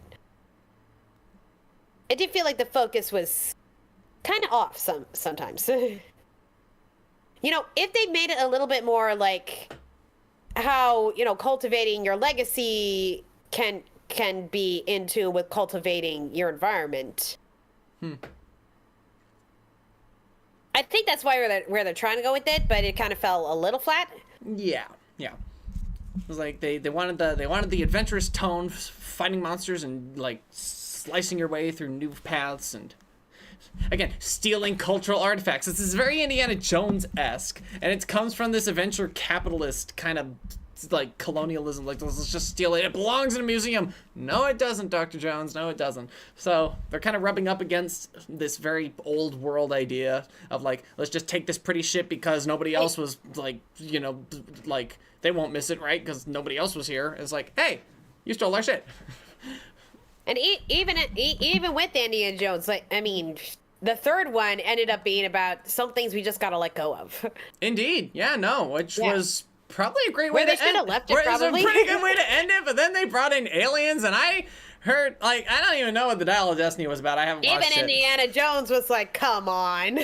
it did feel like the focus was kind of off sometimes. You know, if they made it a little bit more like how, you know, cultivating your legacy can be in tune with cultivating your environment. I think that's why where they're trying to go with it, but it kind of fell a little flat. Yeah. It was like they wanted the adventurous tone, fighting monsters and like slicing your way through new paths and again stealing cultural artifacts. This is very Indiana Jones-esque, and it comes from this adventure capitalist kind of like colonialism. Like, let's just steal it. It belongs in a museum. No, it doesn't, Dr. Jones. No, it doesn't. So they're kind of rubbing up against this very old world idea of like, let's just take this pretty shit because nobody else was like, you know, like they won't miss it, right? Because nobody else was here. It's like, hey, you stole our shit. And even with Indiana Jones, like, I mean, the third one ended up being about some things we just gotta let go of. Indeed, which was probably a great way to end it. Left it probably. It was a pretty good way to end it, but then they brought in aliens, and I heard, like, I don't even know what the Dial of Destiny was about. I haven't watched it. Even Indiana Jones was like, come on.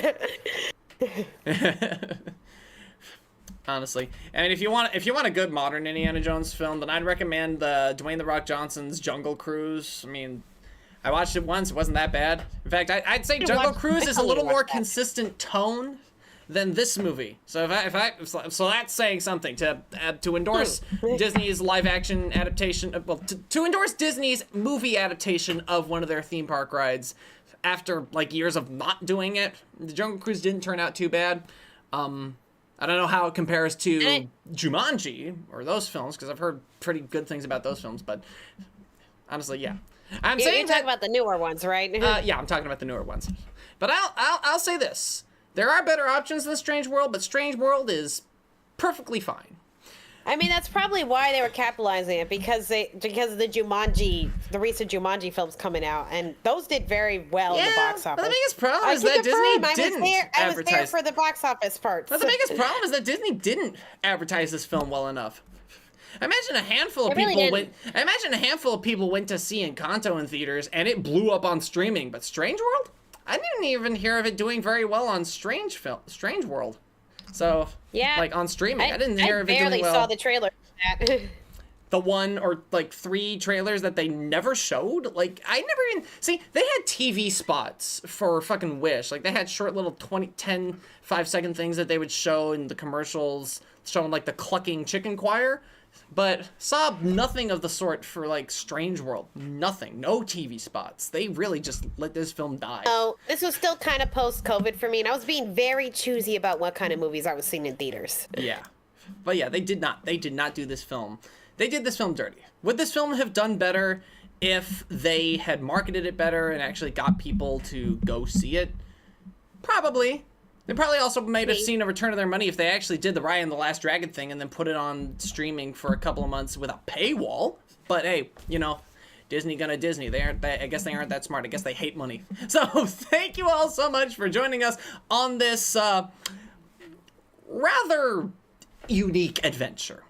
Honestly, and if you want a good modern Indiana Jones film, then I'd recommend the Dwayne "The Rock" Johnson's Jungle Cruise. I mean, I watched it once; it wasn't that bad. In fact, I'd say Jungle Cruise is a little more consistent tone than this movie. So so that's saying something to endorse Disney's live action adaptation. To endorse Disney's movie adaptation of one of their theme park rides after like years of not doing it. The Jungle Cruise didn't turn out too bad. I don't know how it compares to Jumanji or those films, because I've heard pretty good things about those films, but honestly, yeah. You're talking about the newer ones, right? Yeah, I'm talking about the newer ones. But I'll say this. There are better options than Strange World, but Strange World is perfectly fine. I mean, that's probably why they were capitalizing it, because of the recent Jumanji films coming out, and those did very well in the box office. But the biggest problem is that Disney didn't advertise. I was there for the box office parts. But the biggest problem is that Disney didn't advertise this film well enough. Imagine a handful of people went to see Encanto in theaters, and it blew up on streaming. But Strange World, I didn't even hear of it doing very well on Strange World. So, yeah, like on streaming, I didn't hear of it doing well. I barely saw the trailer for that. the 1 or like 3 trailers that they never showed. Like, I never even see, they had TV spots for fucking Wish. Like, they had short little 10 5-second things that they would show in the commercials, showing like the clucking chicken choir, but saw nothing of the sort for like Strange World. Nothing. No TV spots. They really just let this film die. Oh, this was still kind of post-COVID for me, and I was being very choosy about what kind of movies I was seeing in theaters. Yeah. But yeah, they did not do this film. They did this film dirty. Would this film have done better if they had marketed it better and actually got people to go see it? Probably. They probably also might have seen a return of their money if they actually did the Raya and the Last Dragon thing and then put it on streaming for a couple of months with a paywall. But hey, you know, Disney gonna Disney. I guess they aren't that smart. I guess they hate money. So thank you all so much for joining us on this rather unique adventure.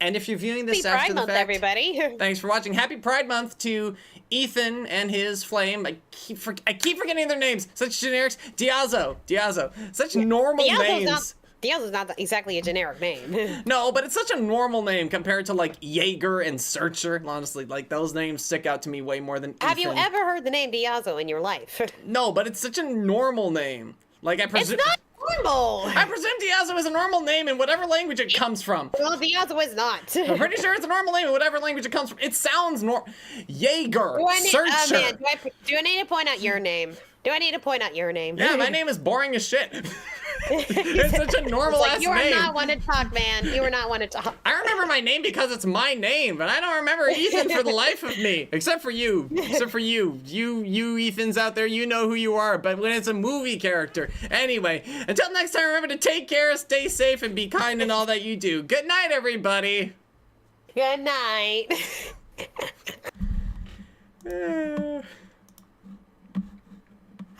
And if you're viewing this after the fact, everybody. Thanks for watching. Happy Pride Month to Ethan and his flame. I keep forgetting their names. Such generics. Diazzo. Such normal names. Diazzo's not exactly a generic name. No, but it's such a normal name compared to like Jaeger and Searcher. Honestly, like those names stick out to me way more than Have Ethan. you ever heard the name Diazzo in your life? No, but it's such a normal name. Like I presume. It's not normal. I presume Diazzo is a normal name in whatever language it comes from. Well, Diazzo is not. I'm pretty sure it's a normal name in whatever language it comes from. It sounds Jaeger, Searcher. Man, do I need to point out your name? Do I need to point out your name? Yeah, my name is boring as shit. It's such a normal ass name. You are not one to talk, man. You are not one to talk. I remember my name because it's my name, but I don't remember Ethan for the life of me. Except for you. You Ethans out there, you know who you are, but when it's a movie character. Anyway, until next time, remember to take care, stay safe, and be kind in all that you do. Good night, everybody. Good night.